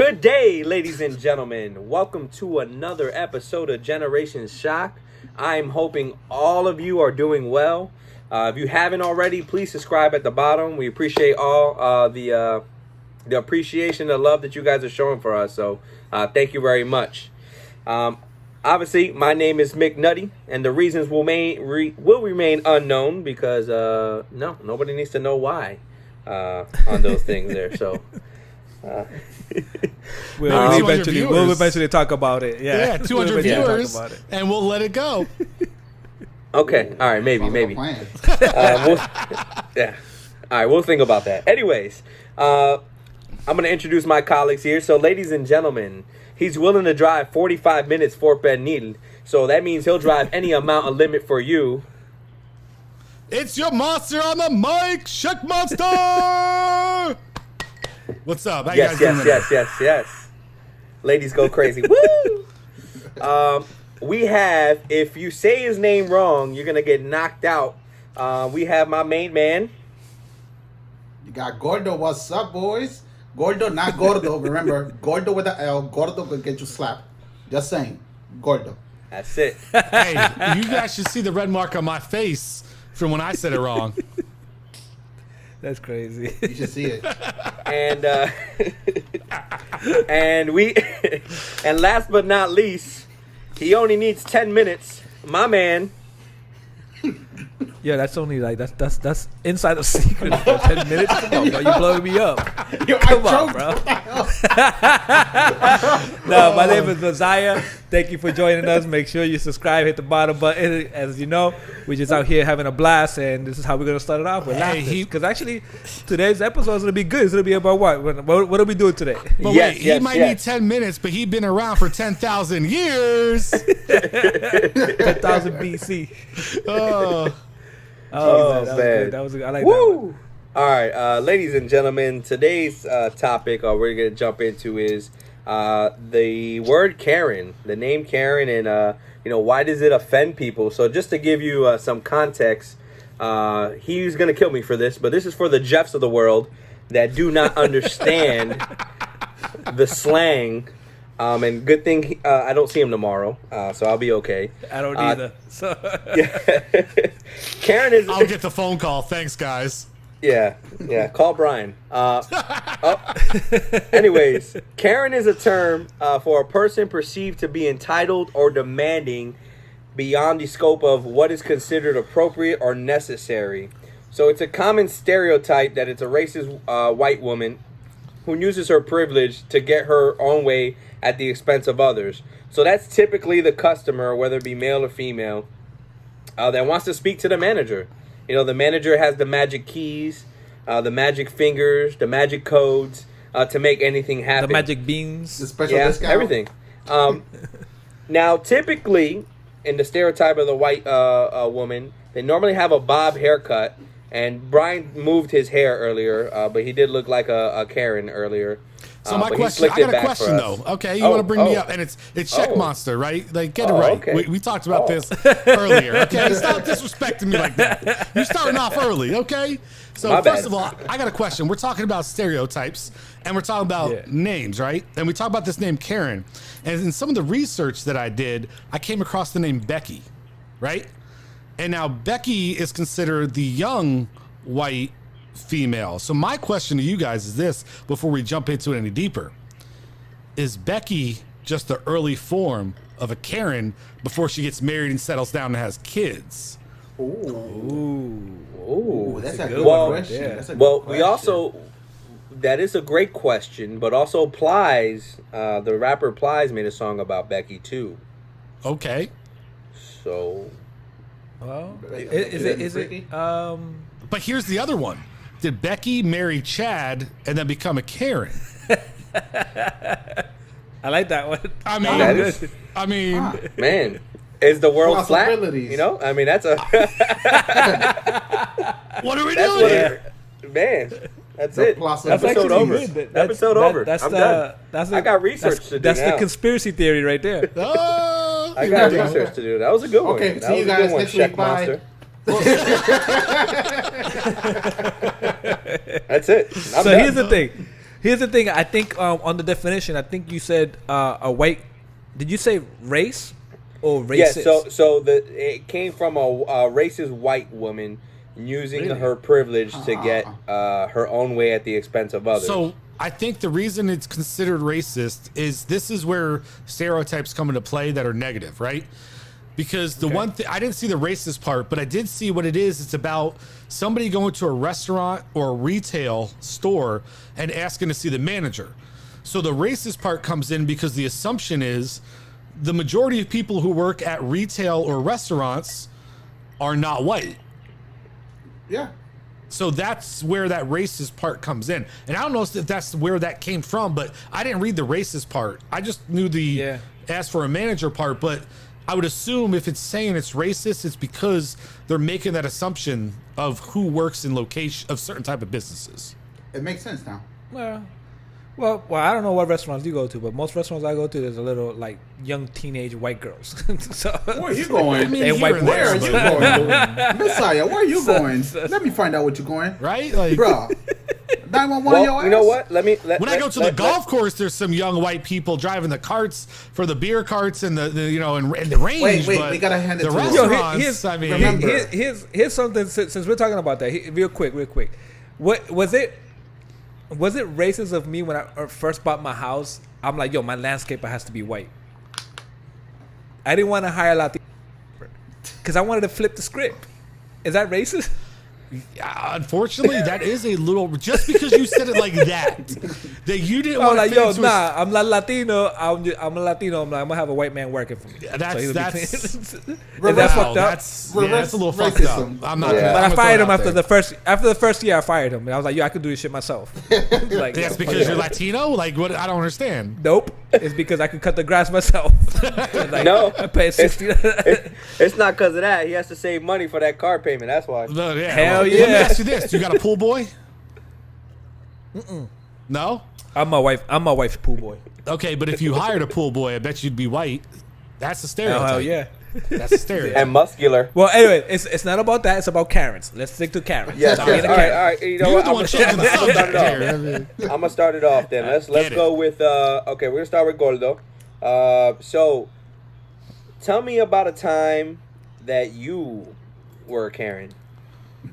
Good day, ladies and gentlemen. Welcome to another episode of Generation Shock. I'm hoping all of you are doing well. If you haven't already, please subscribe at the bottom. We appreciate all the appreciation, the love that you guys are showing for us. So thank you very much. Obviously, my name is Mick Nutty, and the reasons will remain unknown because nobody needs to know why on those things there. So. We'll eventually talk about it. Yeah, 200 viewers, and we'll let it go. Okay, all right, maybe. All right, we'll think about that. Anyways, I'm going to introduce my colleagues here. So, ladies and gentlemen, he's willing to drive 45 minutes for Pernil, so that means he'll drive any amount of limit for you. It's your monster on the mic, Check Monster! What's up? How Yes. Ladies go crazy. Woo! We have, if you say his name wrong, you're going to get knocked out. We have my main man. You got Gordo. What's up, boys? Gordo, not Gordo. Remember, Gordo with the L. Gordo could get you slapped. Just saying. Gordo. That's it. Hey, you guys should see the red mark on my face from when I said it wrong. That's crazy. You should see it. And and last but not least, he only needs 10 minutes. My man. Yeah, that's only like that's inside a secret for 10 minutes. Come on, bro, you blowing me up. Come on, bro. No, my name is Messiah. Thank you for joining us. Make sure you subscribe, hit the bottom button. As you know, we're just out here having a blast, and this is how we're gonna start it off with laughter. Because actually, today's episode is gonna be good. It's gonna be about what? What are we doing today? But he might need 10 minutes, but he's been around for 10,000 years. 10,000 BC. Oh, man. That was I like Woo! that one. All right, ladies and gentlemen, today's topic we're going to jump into is the word Karen, the name Karen, and why does it offend people? So just to give you some context, he's going to kill me for this, but this is for the Jeffs of the world that do not understand the slang. And good thing I don't see him tomorrow, so I'll be okay. I don't either. So yeah. Karen is. I'll get the phone call. Thanks, guys. Yeah. Call Brian. Anyways, Karen is a term for a person perceived to be entitled or demanding beyond the scope of what is considered appropriate or necessary. So it's a common stereotype that it's a racist white woman who uses her privilege to get her own way at the expense of others. So that's typically the customer, whether it be male or female, that wants to speak to the manager. The manager has the magic keys, the magic fingers, the magic codes to make anything happen. The magic beans. The special discount. Everything. Now, typically, in the stereotype of the white woman, they normally have a bob haircut. And Brian moved his hair earlier, but he did look like a Karen earlier. So my question, I got a question though. Okay, you want to bring me up, and it's Check Monster, right? Like, get it right. Okay. We talked about this earlier. Okay, stop disrespecting me like that. You're starting off early, okay? So first of all, I got a question. We're talking about stereotypes, and we're talking about names, right? And we talk about this name Karen. And in some of the research that I did, I came across the name Becky, right? And now Becky is considered the young white female. So my question to you guys is this, before we jump into it any deeper. Is Becky just the early form of a Karen before she gets married and settles down and has kids? Ooh, that's a good question. Yeah. That's a good question. That is a great question, but also Plies, the rapper Plies made a song about Becky too. Okay. So... Well, is it? But here's the other one. Did Becky marry Chad and then become a Karen? I like that one. Man, is the world flat? I mean, that's a... What are we doing here? Man, that's it. Episode over. Episode over. I'm done. I got research to do That's now. the conspiracy theory right there. I got research to do. That was a good one. Okay, that see you guys next week. Bye. That's it. So here's the thing. Here's the thing. I think on the definition, I think you said a white. Did you say race or racist? Yeah. So it came from a racist white woman using her privilege to get her own way at the expense of others. So I think the reason it's considered racist is this is where stereotypes come into play that are negative, right? Because the one thing, I didn't see the racist part, but I did see what it is. It's about somebody going to a restaurant or a retail store and asking to see the manager. So the racist part comes in because the assumption is the majority of people who work at retail or restaurants are not white. Yeah. So that's where that racist part comes in. And I don't know if that's where that came from, but I didn't read the racist part. I just knew the ask for a manager part, but I would assume if it's saying it's racist, it's because they're making that assumption of who works in location of certain type of businesses. It makes sense now. Well, I don't know what restaurants you go to, but most restaurants I go to, there's a little like young teenage white girls. So, Where are you going? I mean, And here white and Where are there, you but- going, Messiah? Where are you going? Let me find out what you're going, right? Like, bro. 911 well, your ass. you know what? when I go to the golf course, there's some young white people driving the carts for the beer carts and the you know and the range. Wait, but we gotta hand it the to him. restaurants. here's, I mean, remember- here's something. Since we're talking about that, real quick. What was it? Was it racist of me when I first bought my house? I'm like, yo, my landscaper has to be white. I didn't want to hire Latino because I wanted to flip the script. Is that racist? unfortunately, that is a little. Just because you said it like that you didn't I'm want like, to. yo, nah, I'm not Latino. I'm a Latino. I'm gonna have a white man working for me. That's Is that Wow, fucked up? That's a little fucked racism. up. I'm not. Yeah. But I'm I gonna fired throw him it after out there. the first year. I fired him, and I was like, yo, I could do this shit myself. Like, That's yo, because fuck you're it. Latino. Like what? I don't understand. Nope. It's because I could cut the grass myself. Like, No. I paid 60. It's not because of that. He has to save money for that car payment. That's why. No, yeah, Hell Let me yeah. ask you this: you got a pool boy? No. I'm my wife's pool boy. Okay, but if you hired a pool boy, I bet you'd be white. That's a stereotype. Hell yeah. That's a stereotype. And muscular. Well, anyway, it's not about that. It's about Karens. Let's stick to Karens. Yes, Stop yes. being All a right, Karen. all right. You know You're what? the one changing the I'm gonna start subject it off. here. I mean, I'm gonna start it off then. Let's Get it. go with okay. We're gonna start with Gordo. So, tell me about a time that you were a Karen.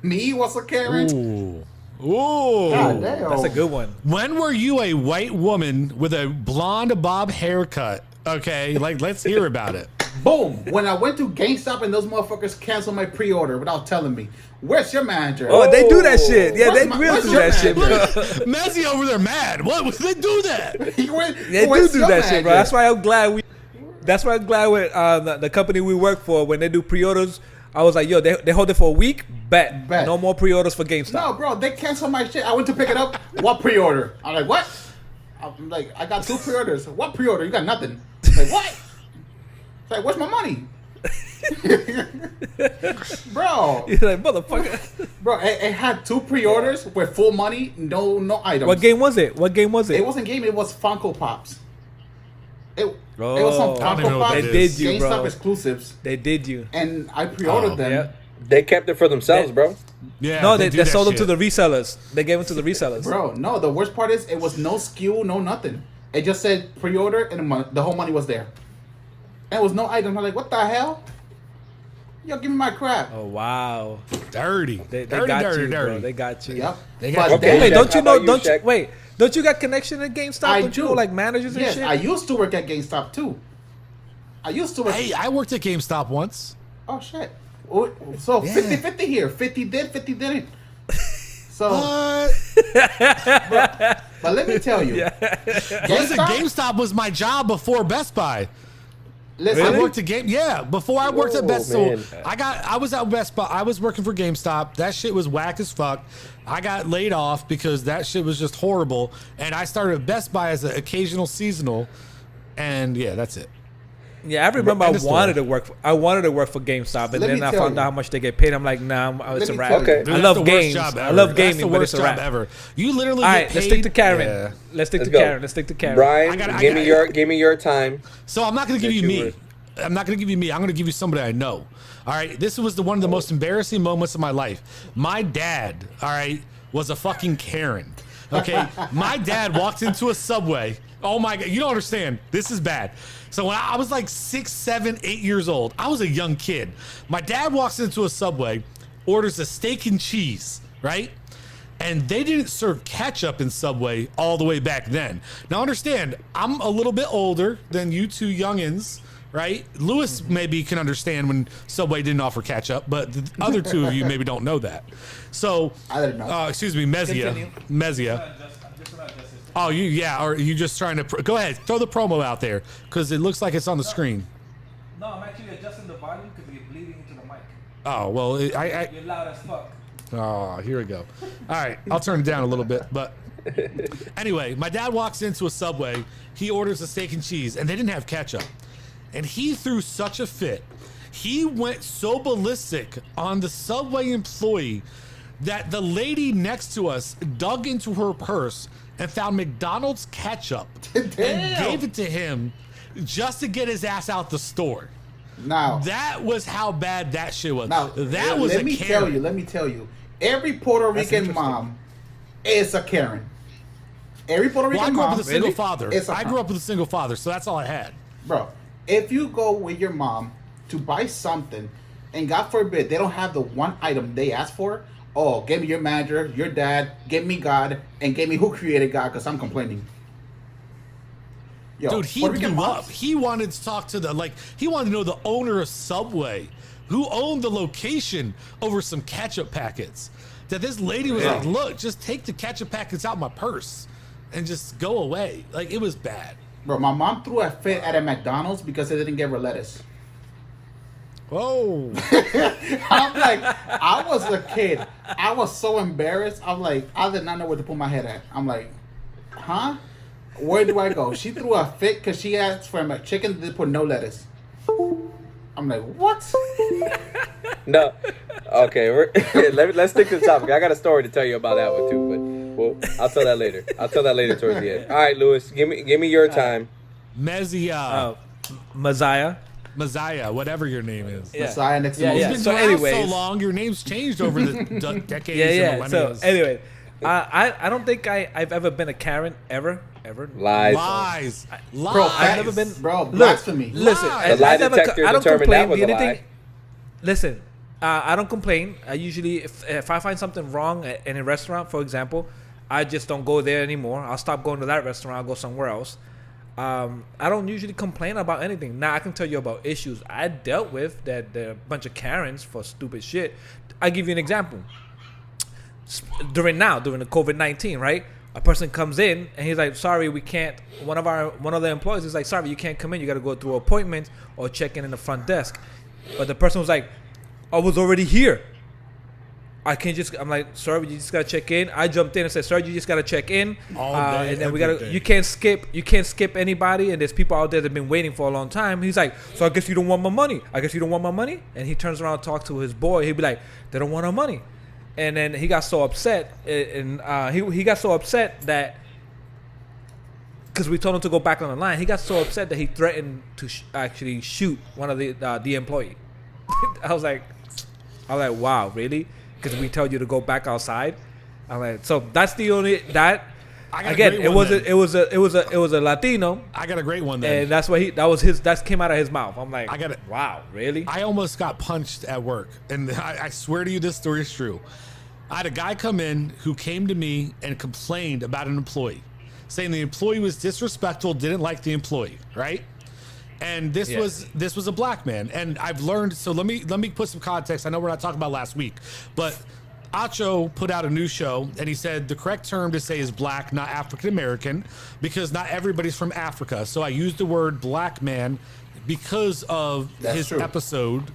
Me was a Karen. Ooh. God damn. That's a good one. When were you a white woman with a blonde bob haircut? Okay, like let's hear about it. Boom. When I went to GameStop and those motherfuckers canceled my pre-order without telling me. Where's your manager? Oh, they do that shit. Yeah, What's they my- really what's do your that shit, bro. manager? Messi over there mad. What? They do that? They Where's do your that shit, bro. manager? That's why I'm glad with the company we work for, when they do pre-orders, I was like, yo, they hold it for a week. Bet. Bet. No more pre-orders for GameStop. No, bro, they canceled my shit. I went to pick it up. What pre-order? I'm like, what? I'm like, I got 2 pre-orders. What pre-order? You got nothing. Like, what? It's like, where's my money? Bro, You're like, motherfucker. bro, it had 2 pre-orders with full money, no items. What game was it? It wasn't game. It was Funko Pops. It was some Oh. I don't even Funko know what Pops. that They is. did you, GameStop bro. exclusives, They did you. and I pre-ordered Oh, them. Yeah. They kept it for themselves, bro. Yeah. No, they do that sold them to shit. the resellers. They gave them to the resellers. Bro, no. The worst part is it was no SKU, no nothing. It just said pre-order, and the whole money was there. And it was no item. I'm like, what the hell? Yo, give me my crap. Oh wow. dirty. They dirty, got dirty, you, dirty. bro. They got you. Yep. They got But you. then- Wait, don't How you know? about you, Don't you Shaq? wait? Don't you got connection at GameStop? I Don't you do. know like managers and Yes, shit? I used to work at GameStop too. I used to work. Hey, I worked at GameStop once. Oh shit. Oh, so Yeah. 50-50 here. 50 did, 50 didn't. So, What? but let me tell you, Listen, GameStop was my job before Best Buy. listen, I worked at before I worked at Whoa, Best. man. So I was at Best Buy. I was working for GameStop. That shit was whack as fuck. I got laid off because that shit was just horrible. And I started at Best Buy as an occasional seasonal. And yeah, that's it. Yeah, I remember End I of wanted story. to work. I wanted to work for GameStop, and Let then me I tell found you. out how much they get paid. I'm like, nah, it's a me wrap. tell you. Okay. Dude, I that's love the worst games. job I ever. love That's gaming, the but worst it's a job wrap. ever. You literally All get right, let's paid- stick to Karen. Yeah. Let's stick Let's to go. Karen. Let's stick to Karen. Brian, I gotta- give me your time. So I'm not going to give you you me. were- I'm not going to give you me. I'm going to give you somebody I know. All right. This was one of the most embarrassing moments of my life. My dad, all right, was a fucking Karen. Okay, my dad walked into a Subway. Oh my God, you don't understand. This is bad. So when I was like 6, 7, 8 years old, I was a young kid. My dad walks into a Subway, orders a steak and cheese, right? And they didn't serve ketchup in Subway all the way back then. Now understand, I'm a little bit older than you two youngins, right? Lewis maybe can understand when Subway didn't offer ketchup, but the other two of you maybe don't know that. So, I didn't know. Excuse me, Mezia. Oh, are you just trying to, go ahead, throw the promo out there, because it looks like it's on the screen. No, I'm actually adjusting the volume because you're bleeding into the mic. Oh, well, You're loud as fuck. Oh, here we go. All right, I'll turn it down a little bit, but anyway, my dad walks into a Subway, he orders a steak and cheese, and they didn't have ketchup. And he threw such a fit. He went so ballistic on the Subway employee that the lady next to us dug into her purse and found McDonald's ketchup and gave it to him just to get his ass out the store. Now that was how bad that shit was. Now that was let me tell you. Every Puerto Rican mom is a Karen. Every Puerto Rican mom. I grew up with a single father. I grew up with a single father, so that's all I had. Bro, if you go with your mom to buy something, and God forbid they don't have the one item they asked for, oh, give me your manager, your dad, give me God, and give me who created God, because I'm complaining. Yo, dude, he blew up. He wanted to talk to he wanted to know the owner of Subway, who owned the location, over some ketchup packets. That this lady was like, look, just take the ketchup packets out my purse and just go away. Like, it was bad. Bro, my mom threw a fit at a McDonald's because they didn't give her lettuce. Whoa. I'm like, I was a kid. I was so embarrassed. I'm like, I did not know where to put my head at. I'm like, huh? Where do I go? She threw a fit because she asked for a McChicken that put no lettuce. I'm like, what? No. Okay, let's stick to the topic. I got a story to tell you about that one too, but I'll tell that later. I'll tell that later towards the end. All right, Lewis, give me your time. Mezia. Messiah, whatever your name is. Yeah. Messiah next to You've been so long, your name's changed over the decades. Yeah. So anyway, I don't think I've ever been a Karen ever. Lies. Bro, I've never been. Bro, blasphemy. Listen, the lie detector determined that was a lie. Listen, I don't complain. I usually, if I find something wrong in a restaurant, for example, I just don't go there anymore. I'll stop going to that restaurant. I'll go somewhere else. I don't usually complain about anything. Now, I can tell you about issues I dealt with that they're a bunch of Karens for stupid shit. I'll give you an example. During the COVID-19, right? A person comes in and he's like, sorry, we can't. One of the employees is like, sorry, you can't come in. You got to go through appointment or check in the front desk. But the person was like, I was already here. I'm like, sir, you just gotta check in. I jumped in and said, sir, you just gotta check in. All day, and then you can't skip anybody, and there's people out there that have been waiting for a long time. He's like, so I guess you don't want my money. And he turns around and talks to his boy. He'd be like, they don't want our money. And then he got so upset, and he got so upset that, because we told him to go back on the line, he got so upset that he threatened to actually shoot one of the employee. I was like, wow, really? Because we told you to go back outside. I'm like, so that's the only that. Again, it was a Latino. I got a great one then, and that's what that came out of his mouth. I'm like, wow, really? I almost got punched at work, and I swear to you, this story is true. I had a guy come in who came to me and complained about an employee, saying the employee was disrespectful, didn't like the employee, right? And this was a black man, and I've learned. So let me put some context. I know we're not talking about last week, but Acho put out a new show, and he said the correct term to say is black, not African American, because not everybody's from Africa. So I used the word black man because of his episode.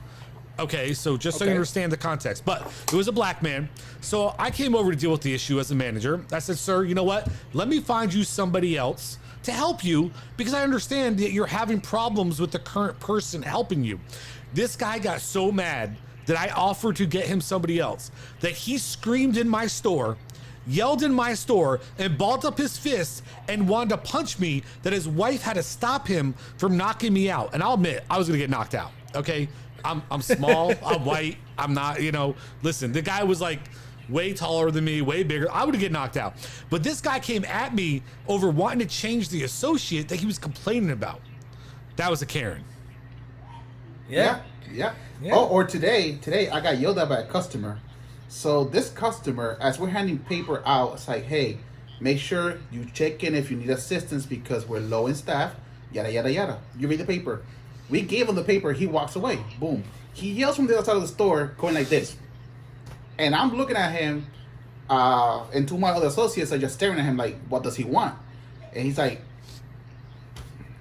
Okay, so just so you understand the context. But it was a black man. So I came over to deal with the issue as a manager. I said, sir, you know what? Let me find you somebody else to help you, because I understand that you're having problems with the current person helping you. This guy got so mad that I offered to get him somebody else, that he screamed in my store, yelled in my store, and balled up his fists and wanted to punch me, that his wife had to stop him from knocking me out. And I'll admit, I was gonna get knocked out, okay? I'm small, I'm white, I'm not, listen, the guy was like way taller than me, way bigger. I would get knocked out. But this guy came at me over wanting to change the associate that he was complaining about. That was a Karen. Yeah. Oh, or today I got yelled at by a customer. So this customer, as we're handing paper out, it's like, hey, make sure you check in if you need assistance because we're low in staff. Yada yada yada. You read the paper. We gave him the paper. He walks away. Boom. He yells from the outside of the store, going like this. And I'm looking at him, and two of my other associates are just staring at him like, what does he want? And he's like,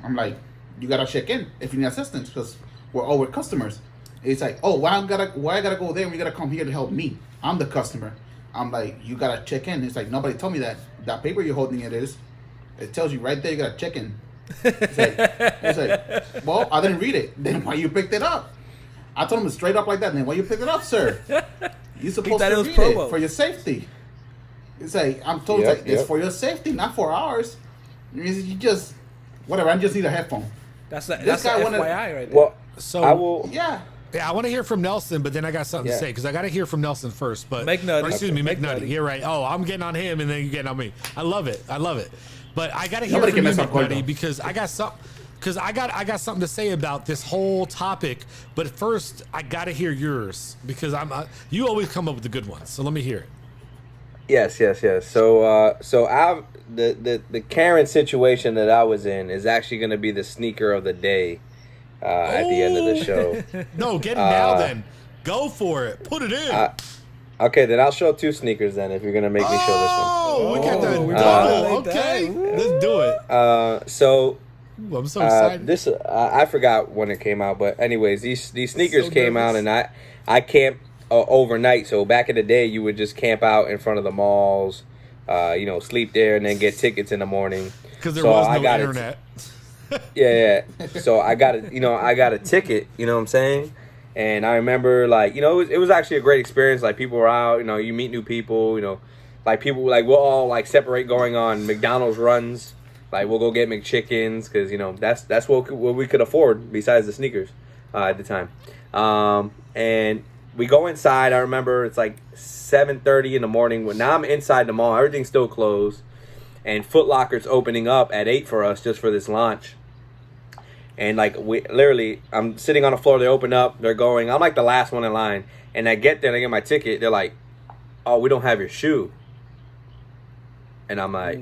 I'm like, you gotta check in if you need assistance because we're all with customers. And he's like, oh, why I gotta go there and you gotta come here to help me? I'm the customer. I'm like, you gotta check in. He's like, nobody told me that. That paper you're holding it tells you right there you gotta check in. He's like, well, I didn't read it. Then why you picked it up? I told him straight up like that. Then why you picked it up, sir? You're supposed to read it for your safety. It's like, I'm told it's for your safety, not for ours. You just, whatever, I just need a headphone. That's FYI right there. Well, So I will. Yeah. Yeah, I want to hear from Nelson, but then I got something to say because I got to hear from Nelson first. But McNutty. Excuse me, McNutty. You're right. Oh, I'm getting on him, and then you're getting on me. I love it. But I got to hear from you, McNutty, because I got something. Because I got something to say about this whole topic. But first, I got to hear yours because you always come up with the good ones. So let me hear it. Yes. So the Karen situation that I was in is actually going to be the sneaker of the day at the end of the show. No, get it now then. Go for it. Put it in. Okay, then I'll show two sneakers then if you're going to make me show this one. Oh, we got the double. Okay, let's do it. So Ooh, I'm so excited. I forgot when it came out, but anyways, these sneakers came out, and I camped overnight. So back in the day, you would just camp out in front of the malls, sleep there, and then get tickets in the morning. Because there was no internet. Yeah. So I got a ticket. You know what I'm saying? And I remember, it was actually a great experience. Like, people were out. You meet new people. Like, people, like, we'll all separate going on McDonald's runs. Like, we'll go get McChickens because that's what we could afford besides the sneakers at the time. And we go inside. I remember it's like 7:30 in the morning. Now I'm inside the mall. Everything's still closed. And Foot Locker's opening up at 8 for us just for this launch. And I'm sitting on the floor. They open up. They're going. I'm like the last one in line. And I get there and I get my ticket. They're like, oh, we don't have your shoe. And I'm like,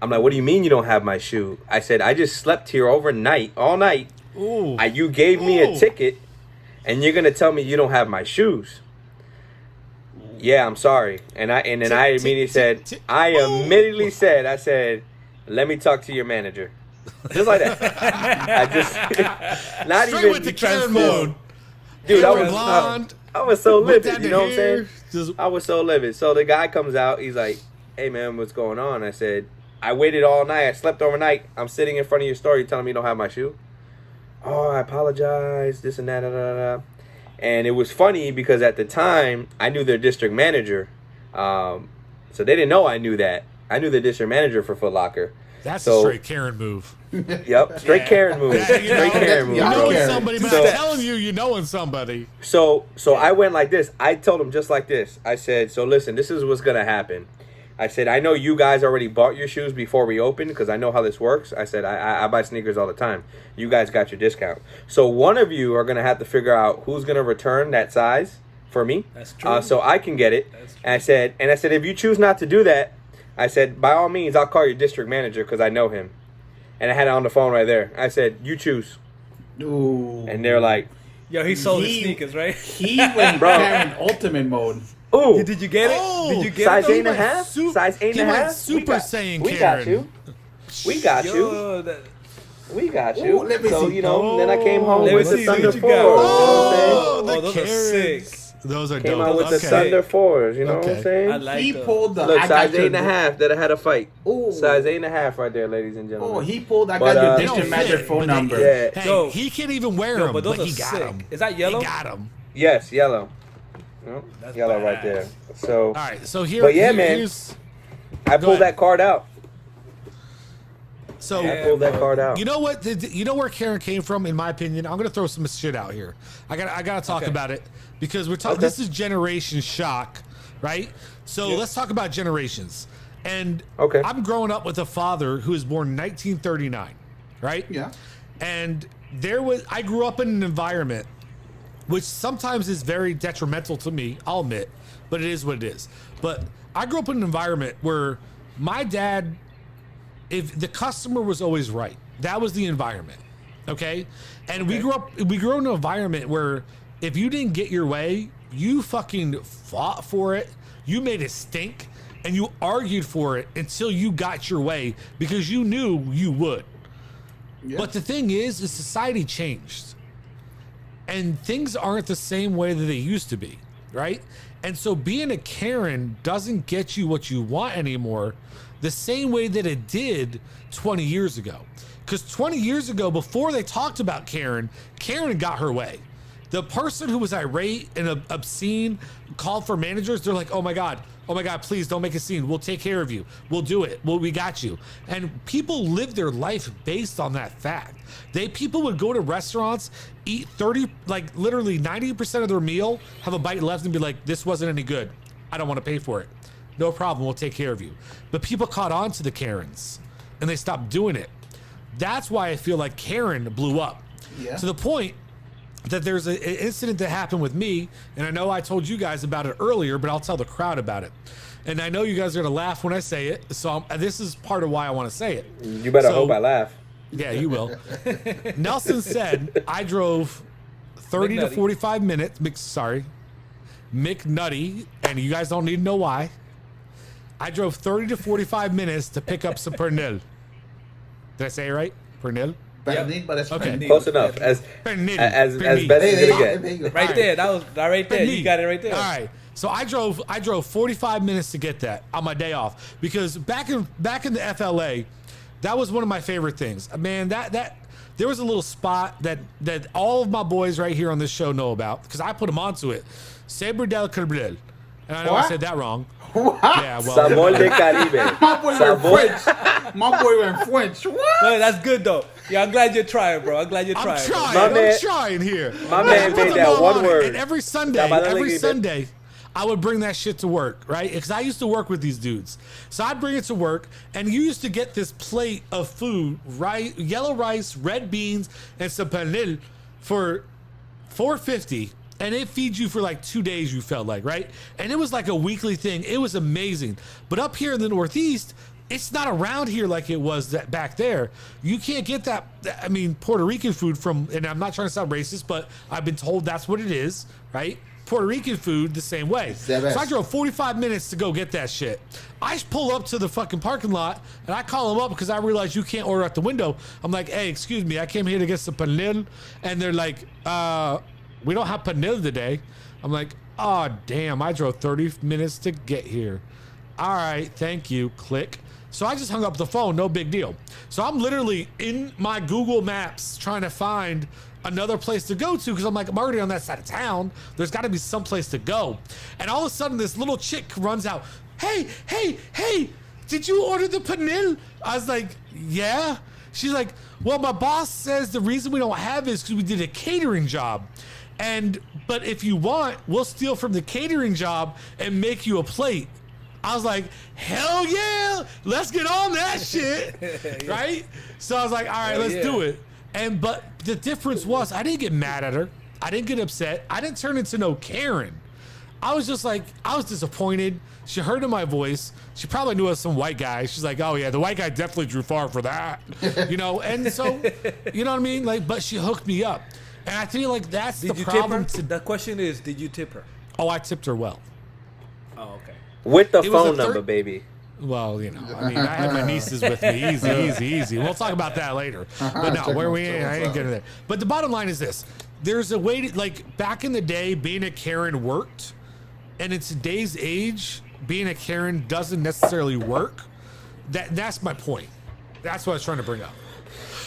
what do you mean you don't have my shoe? I said, I just slept here overnight, all night. Ooh. You gave me a ticket, and you're gonna tell me you don't have my shoes. Yeah, I'm sorry. And I immediately said, I said, let me talk to your manager. Just like that. I just not Straight even with the Karen mode. Dude, I was so livid. You know what I'm saying? Just, I was so livid. So the guy comes out. He's like, hey, man, what's going on? I said, I waited all night. I slept overnight. I'm sitting in front of your store. You're telling me you don't have my shoe? Oh, I apologize. This and that. Da, da, da. And it was funny because at the time, I knew their district manager. So they didn't know I knew that. I knew the district manager for Foot Locker. That's a straight Karen move. Yep, straight Karen move. Karen move. You knowing somebody, but I'm telling you knowing somebody. So I went like this. I told him just like this. I said, so listen, this is what's going to happen. I said, I know you guys already bought your shoes before we opened because I know how this works. I said, I buy sneakers all the time. You guys got your discount. So one of you are going to have to figure out who's going to return that size for me. That's true. So I can get it. And I said, if you choose not to do that, I said, by all means, I'll call your district manager because I know him. And I had it on the phone right there. I said, you choose. Ooh. And they're like, yo, he sold his sneakers, right? He went Karen ultimate mode. Ooh. Did you get it? Oh, Did you get size it? 8.5? Size 8.5? Super Saiyan we Karen. got you. We got you. Yo, We got you. Ooh, let me see. Then I came home Let me with the see Thunder what you 4s. got. Oh, Oh, those are sick. Those are Came dope. out with the Okay. Thunder 4s, you know what I'm Okay. saying? I like He those. pulled the. Look, I size got your- 8.5 that I had a fight. Ooh. Size 8.5 right there, ladies and gentlemen. Oh, he pulled. I But, got your They don't district manager fit, phone but they- number. Yeah. Hey, Yo. he can't even wear Yo, them, but those but are he got sick. them. Is that yellow? He got them. Yes, yellow. No, That's yellow right badass. there. So All right, so here. But yeah, man. here's- I Go pulled ahead. that card out. So I pulled that card out. you know what? You know where Karen came from, in my opinion. I'm gonna throw some shit out here. I gotta talk about it because we're talking. Okay. This is generation shock, right? So let's talk about generations. And I'm growing up with a father who was born in 1939, right? Yeah. And I grew up in an environment which sometimes is very detrimental to me, I'll admit, but it is what it is. But I grew up in an environment where my dad, if the customer was always right, that was the environment, okay? And we grew up in an environment where if you didn't get your way, you fucking fought for it, you made it stink, and you argued for it until you got your way because you knew you would. Yeah. But the thing is society changed. And things aren't the same way that they used to be, right? And so being a Karen doesn't get you what you want anymore the same way that it did 20 years ago. Because 20 years ago, before they talked about Karen got her way. The person who was irate and obscene called for managers. They're like, oh my God, please don't make a scene. We'll take care of you. We'll do it. We got you. And people live their life based on that fact. People would go to restaurants, eat literally 90% of their meal, have a bite left and be like, this wasn't any good. I don't want to pay for it. No problem. We'll take care of you. But people caught on to the Karens and they stopped doing it. That's why I feel like Karen blew up to the point that there's an incident that happened with me, and I know I told you guys about it earlier, but I'll tell the crowd about it. And I know you guys are gonna laugh when I say it, so this is part of why I want to say it. You better hope I laugh. Yeah, you will. Nelson said I drove 30 to 45 minutes. McNutty, and you guys don't need to know why. I drove 30 to 45 minutes to pick up some pernil. Did I say it right? Pernil? Yep. But it's okay. Close enough. As best as it's gonna get. Right there. That was right there. You got it right there. All right. So I drove 45 minutes to get that on my day off because back in the FLA, that was one of my favorite things. Man, that there was a little spot that all of my boys right here on this show know about because I put them onto it. Sabor del Cabril. And I know I said that wrong. What? Yeah, well, Sabor de Caribe. My boy went French. What? No, that's good though. Yeah, I'm glad you're trying, bro. I'm glad you're trying. I'm trying here. My man made that one word. And every Sunday, I would bring that shit to work, right? Because I used to work with these dudes. So I'd bring it to work, and you used to get this plate of food, right? Yellow rice, red beans, and some pernil for $4.50. And it feeds you for like 2 days, you felt like, right? And it was like a weekly thing. It was amazing. But up here in the Northeast, it's not around here like it was back there. You can't get that, I mean, Puerto Rican food from, and I'm not trying to sound racist, but I've been told that's what it is, right? Puerto Rican food the same way. So I drove 45 minutes to go get that shit. I pull up to the fucking parking lot, and I call them up because I realize you can't order at the window. I'm like, hey, excuse me, I came here to get some pernil. And they're like, we don't have pernil today. I'm like, oh, damn, I drove 30 minutes to get here. All right, thank you, click. So I just hung up the phone, no big deal. So I'm literally in my Google Maps trying to find another place to go to because I'm like, I'm already on that side of town. There's got to be some place to go. And all of a sudden, this little chick runs out. Hey, did you order the pernil? I was like, yeah. She's like, well, my boss says the reason we don't have it is because we did a catering job. But if you want, we'll steal from the catering job and make you a plate. I was like, hell yeah, let's get on that shit, right? So I was like, all right, let's do it. But the difference was I didn't get mad at her. I didn't get upset. I didn't turn into no Karen. I was just like, I was disappointed. She heard in my voice. She probably knew I was some white guy. She's like, oh yeah, the white guy definitely drew far for that, you know? And so, you know what I mean? Like, but she hooked me up. And I feel like that's the problem. The question is, did you tip her? Oh, I tipped her well. Oh, okay. With the phone number, baby. Well, you know, I mean, I had my nieces with me. Easy. We'll talk about that later. But no, I ain't getting there. But the bottom line is this. There's a way to, like, back in the day, being a Karen worked. And in today's age, being a Karen doesn't necessarily work. That's my point. That's what I was trying to bring up.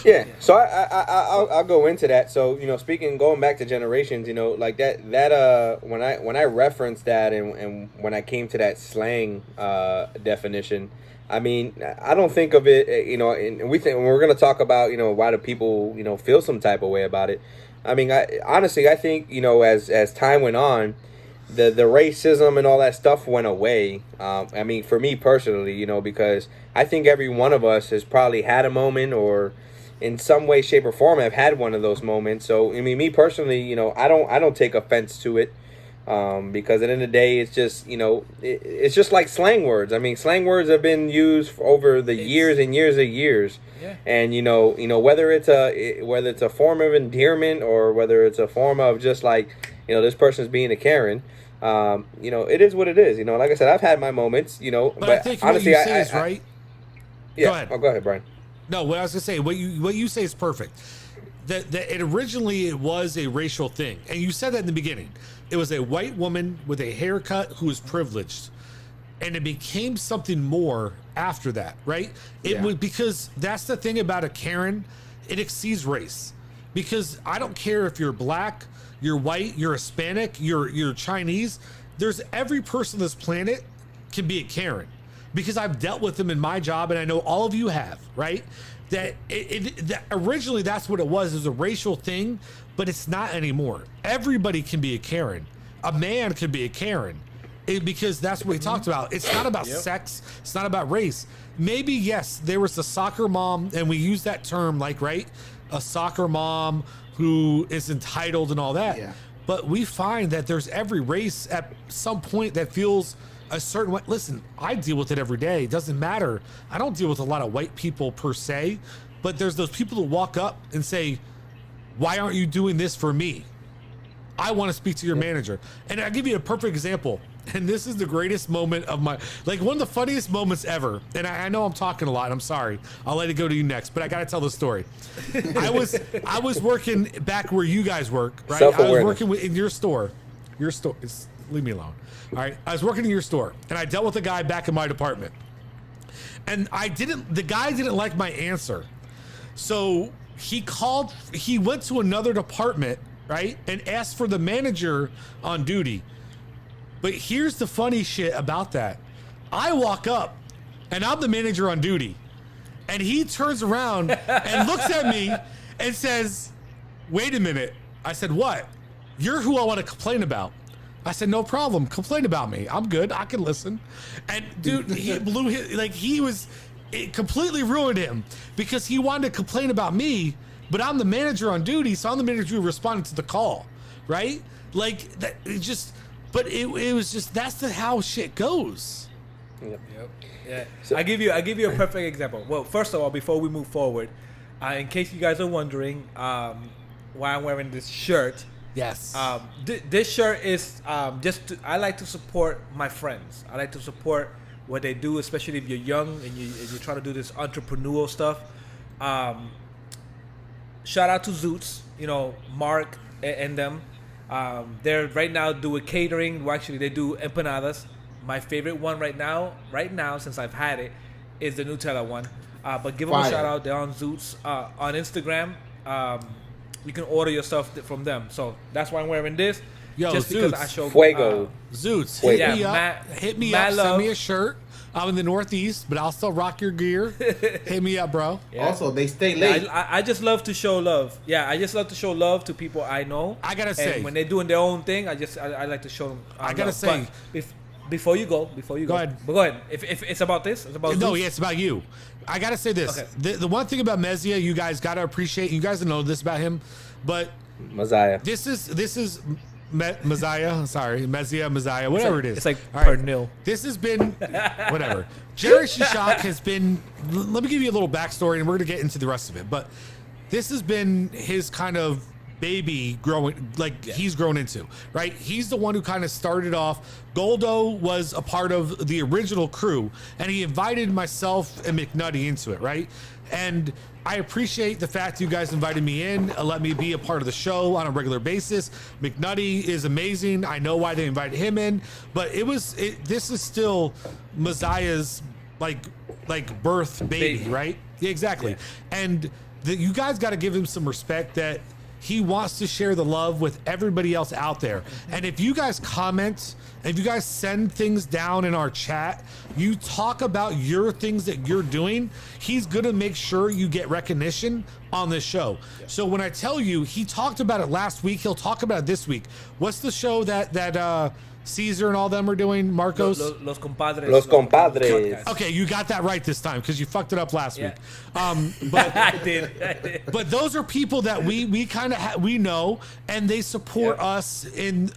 Yeah, so I'll go into that. So going back to generations, like that when I referenced that and when I came to that slang definition, I mean I don't think of it, and we're gonna talk about why do people feel some type of way about it. I mean, honestly I think as time went on, the racism and all that stuff went away. I mean, for me personally, because I think every one of us has probably had a moment or in some way, shape, or form have had one of those moments. So I mean, me personally, I don't take offense to it, because at the end of the day, it's just it's just like slang words. I mean, slang words have been used over the years and years and years. Yeah. And whether it's a form of endearment or whether it's a form of just like this person's being a Karen. It is what it is. Like I said, I've had my moments. But I think honestly, what you say is right. Yeah. Go ahead. Oh, go ahead, Brian. No, what I was gonna say, what you say is perfect. That it originally it was a racial thing, and you said that in the beginning. It was a white woman with a haircut who was privileged, and it became something more after that, right? It was because that's the thing about a Karen, it exceeds race. Because I don't care if you're black, you're white, you're Hispanic, you're Chinese. There's every person on this planet can be a Karen. Because I've dealt with them in my job, and I know all of you have, right? That that originally that's what it was a racial thing, but it's not anymore. Everybody can be a Karen. A man can be a Karen, because that's what we talked about. It's not about sex. It's not about race. Maybe yes, there was a soccer mom, and we use that term like right, a soccer mom who is entitled and all that. Yeah. But we find that there's every race at some point that feels a certain way. Listen, I deal with it every day. It doesn't matter. I don't deal with a lot of white people per se, but there's those people that walk up and say, why aren't you doing this for me? I want to speak to your manager. And I'll give you a perfect example. And this is the greatest moment of my, like one of the funniest moments ever. And I know I'm talking a lot. I'm sorry. I'll let it go to you next, but I got to tell the story. I was working back where you guys work, right? I was working in your store. Leave me alone. All right. I was working in your store, and I dealt with a guy back in my department. And the guy didn't like my answer. So he went to another department, right? And asked for the manager on duty. But here's the funny shit about that. I walk up, and I'm the manager on duty. And he turns around and looks at me and says, wait a minute. I said, what? You're who I want to complain about. I said, no problem. Complain about me. I'm good. I can listen. And dude, he blew his, like it completely ruined him because he wanted to complain about me, but I'm the manager on duty. So I'm the manager who responded to the call. Right? Like that, it was just, that's how shit goes. Yep. Yeah. So, I give you a perfect example. Well, first of all, before we move forward, in case you guys are wondering, why I'm wearing this shirt. Yes. This shirt is I like to support my friends. I like to support what they do, especially if you're young and you're trying to do this entrepreneurial stuff. Shout out to Zoots, Mark and them. They're right now doing catering. Well, actually, they do empanadas. My favorite one right now, since I've had it, is the Nutella one. But give them a shout out. They're on Zoots on Instagram. You can order your stuff from them. So that's why I'm wearing this. Yo, just Zoots. because I show Fuego. Zoots. Fuego. Hit me up. Send me a shirt. I'm in the Northeast, but I'll still rock your gear. Hit me up, bro. Yeah. Also, they stay late. I just love to show love. Yeah, I just love to show love to people I know. I gotta say, when they're doing their own thing, I like to show them. I gotta say, before you go ahead. But go ahead. If it's about this, it's about no, Zeus. yeah, it's about you. I gotta say this. Okay. The one thing about Mezia, you guys gotta appreciate. You guys know this about him, but Messiah. This is Messiah. Sorry, Messiah, whatever it is. It's like Pernil. This has been whatever. Generation Shock has been. Let me give you a little backstory, and we're gonna get into the rest of it. But this has been his kind of baby growing, he's grown into, right? He's the one who kind of started off. Goldo was a part of the original crew, and he invited myself and McNutty into it, right? And I appreciate the fact you guys invited me in, let me be a part of the show on a regular basis. McNutty is amazing. I know why they invited him in, but this is still Messiah's like birth baby, right? Yeah, exactly. Yeah. And you guys got to give him some respect that he wants to share the love with everybody else out there. And if you guys comment, if you guys send things down in our chat, you talk about your things that you're doing, he's going to make sure you get recognition on this show. Yeah. So when I tell you, he talked about it last week, he'll talk about it this week. What's the show that Caesar and all them are doing, Marcos? Los Compadres. Los Compadres. Okay, you got that right this time because you fucked it up last week. But I did. But those are people that we kind of we know, and they support us in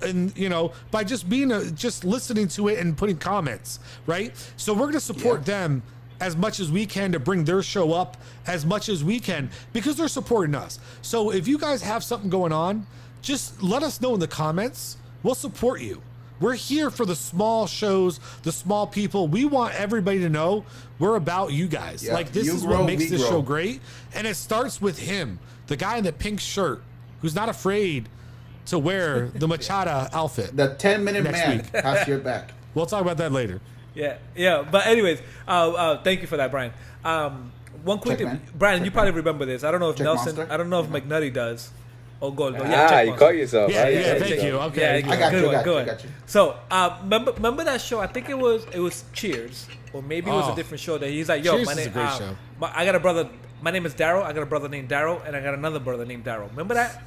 by just being just listening to it and putting comments, right? So we're gonna support them as much as we can to bring their show up as much as we can because they're supporting us. So if you guys have something going on, just let us know in the comments. We'll support you. We're here for the small shows, the small people. We want everybody to know we're about you guys. Yeah. Like, this is what makes this show great. And it starts with him, the guy in the pink shirt, who's not afraid to wear the Machada outfit. The 10-minute man has your back. We'll talk about that later. Yeah. But anyways, thank you for that, Brian. One quick thing. Brian, you probably remember this. I don't know if Nelson, I don't know if McNutty does. Oh, Gordo. You caught yourself. Yeah, right? Thank you. Okay. I got you. So, remember that show? I think it was Cheers, or maybe it was a different show. That he's like, yo, Cheers is a great show. I got a brother. My name is Daryl. I got a brother named Daryl, and I got another brother named Daryl. Remember that?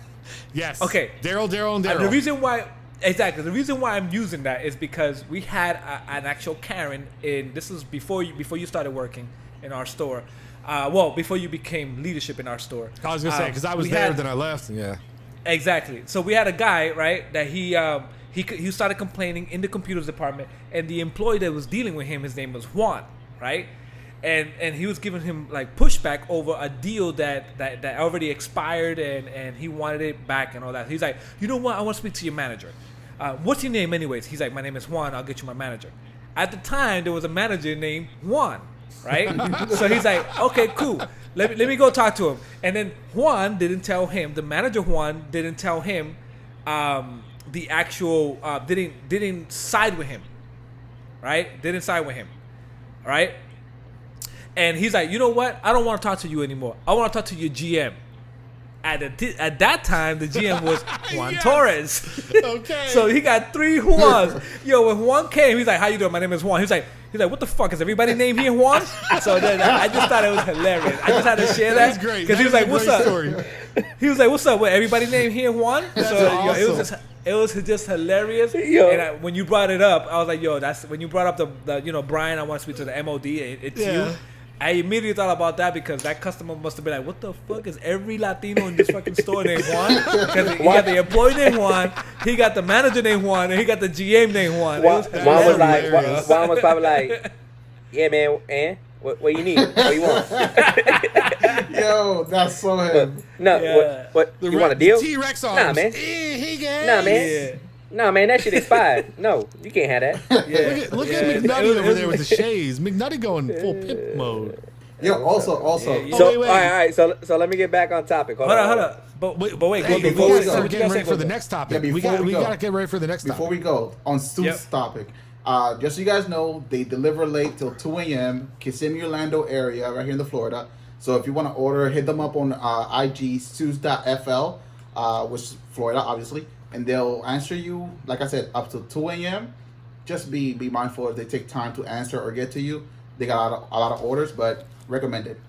Yes. Okay. Daryl, and Daryl. The reason why I'm using that is because we had an actual Karen in. This is before you started working in our store. Before you became leadership in our store. I was gonna say because I was there, then I left. Yeah. Exactly. So we had a guy, right, that he started complaining in the computers department, and the employee that was dealing with him, his name was Juan, right, and he was giving him like pushback over a deal that already expired, and he wanted it back and all that. He's like, you know what? I want to speak to your manager. What's your name, anyways? He's like, my name is Juan. I'll get you my manager. At the time, there was a manager named Juan. Right? So he's like, okay, cool. Let me go talk to him. And then Juan didn't tell him, the manager Juan didn't tell him the actual didn't side with him. Right? Didn't side with him. Right? And he's like, you know what? I don't want to talk to you anymore. I want to talk to your GM. At that time, the GM was Juan Torres. Okay. So he got 3 Juans. Yo, when Juan came, he's like, how you doing? My name is Juan. He's like, what the fuck? Is everybody named here Juan? So then I just thought it was hilarious. I just had to share that. That's great. Because he was like, what's up? Story. He was like, what's up? What, everybody named here Juan? That's so awesome. It was just hilarious. Yo. And when you brought it up, I was like, yo, that's when you brought up the Brian, I want to speak to the MOD. It's you. I immediately thought about that because that customer must have been like, what the fuck is every Latino in this fucking store named Juan? Because he got the employee named Juan, he got the manager named Juan, and he got the GM named Juan. Juan was probably like, yeah, man, and what you need? What you want? Yo, that's so him. What you want a deal? T-Rex arms. Nah, man. Nah, man. Yeah. Nah, man, that shit expired. No, you can't have that. Yeah. Look at McNutty over there with the shades. McNutty going full pimp mode. Yo, also. So, wait. All right. So let me get back on topic. Hold on. But wait. We're getting ready for the next topic. Yeah, we gotta get ready for the next topic. Before we go on Stu's topic, just so you guys know, they deliver late till 2 a.m. Kissimmee, Orlando area, right here in the Florida. So if you want to order, hit them up on IG Stu's.fl, which is Florida, obviously. And they'll answer you, like I said, up to 2 a.m. Just be mindful if they take time to answer or get to you. They got a lot of orders, but recommended.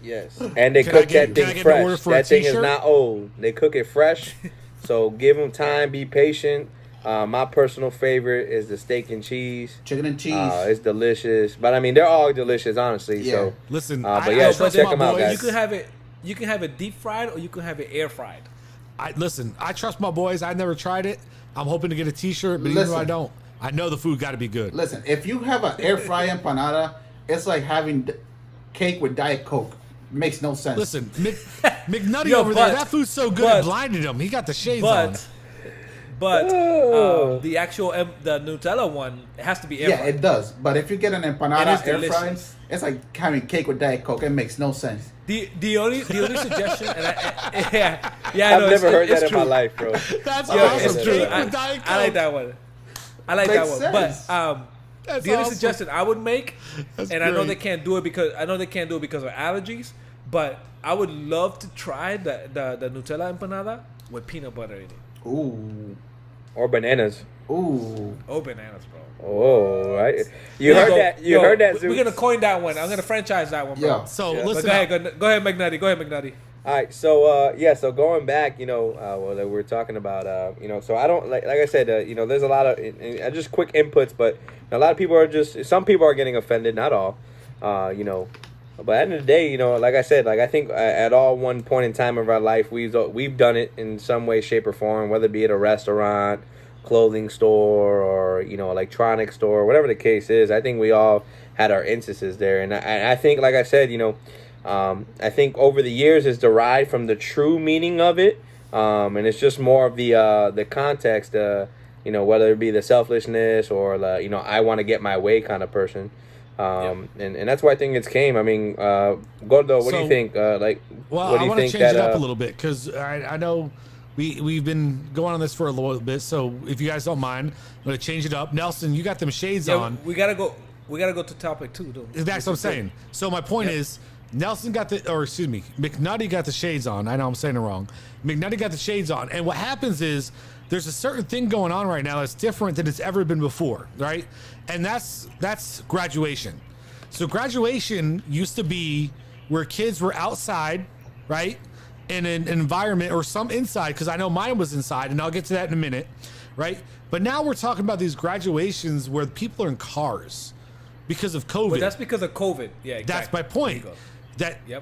Yes. And they cook that thing fresh. That thing is not old. They cook it fresh. So give them time. Be patient. My personal favorite is the steak and cheese. Chicken and cheese. It's delicious. But, I mean, they're all delicious, honestly. Yeah. So, listen, check them out, guys. You can have it deep fried or you can have it air fried. I trust my boys. I never tried it. I'm hoping to get a T-shirt, but even though I don't, I know the food got to be good. Listen, if you have an air fry empanada, it's like having cake with Diet Coke. Makes no sense. Listen, McNutty over there, that food's so good it blinded him. He got the shades on. But the actual the Nutella one, it has to be air fried. Yeah, it does. But if you get an empanada air fried, it's like having cake with Diet Coke. It makes no sense. The only suggestion, and I've never heard that in my life, bro. That's awesome. It's true. I like that one. But the only suggestion I would make, and I know they can't do it because of allergies, But I would love to try the Nutella empanada with peanut butter in it. Ooh. Or bananas. Ooh. Oh, bananas, bro. Oh, right. You heard that? You heard that? We're gonna coin that one. I'm gonna franchise that one, bro. Yeah. So Yeah. listen. Go ahead, McNutty. Go ahead, McNutty. All right, so so going back, well, we're talking about, so I don't like I said, there's a lot of just quick inputs, but a lot of people are some people are getting offended, not all, but at the end of the day, like I said, like I think at all one point in time of our life, we've done it in some way, shape, or form, whether it be at a restaurant, clothing store, or electronics store, whatever the case is. I think we all had our instances there, and I think, like I said, I think over the years it's derived from the true meaning of it, and it's just more of the context, whether it be the selfishness or I want to get my way kind of person, and that's why I think it's came. I mean, Gordo, what do you think? Well, what do I you want to think change that, it up a little bit because I know we've been going on this for a little bit. So if you guys don't mind, I'm going to change it up. Nelson, you got them shades on. We gotta go to topic 2, though. That's what I'm saying. So my point is, Nelson McNutty got the shades on. I know I'm saying it wrong. McNutty got the shades on. And what happens is there's a certain thing going on right now that's different than it's ever been before, right? And that's graduation. So graduation used to be where kids were outside, right? In an environment, or some inside, because I know mine was inside, and I'll get to that in a minute, right? But now we're talking about these graduations where people are in cars because of COVID. But that's because of COVID. Yeah, exactly. That's my point.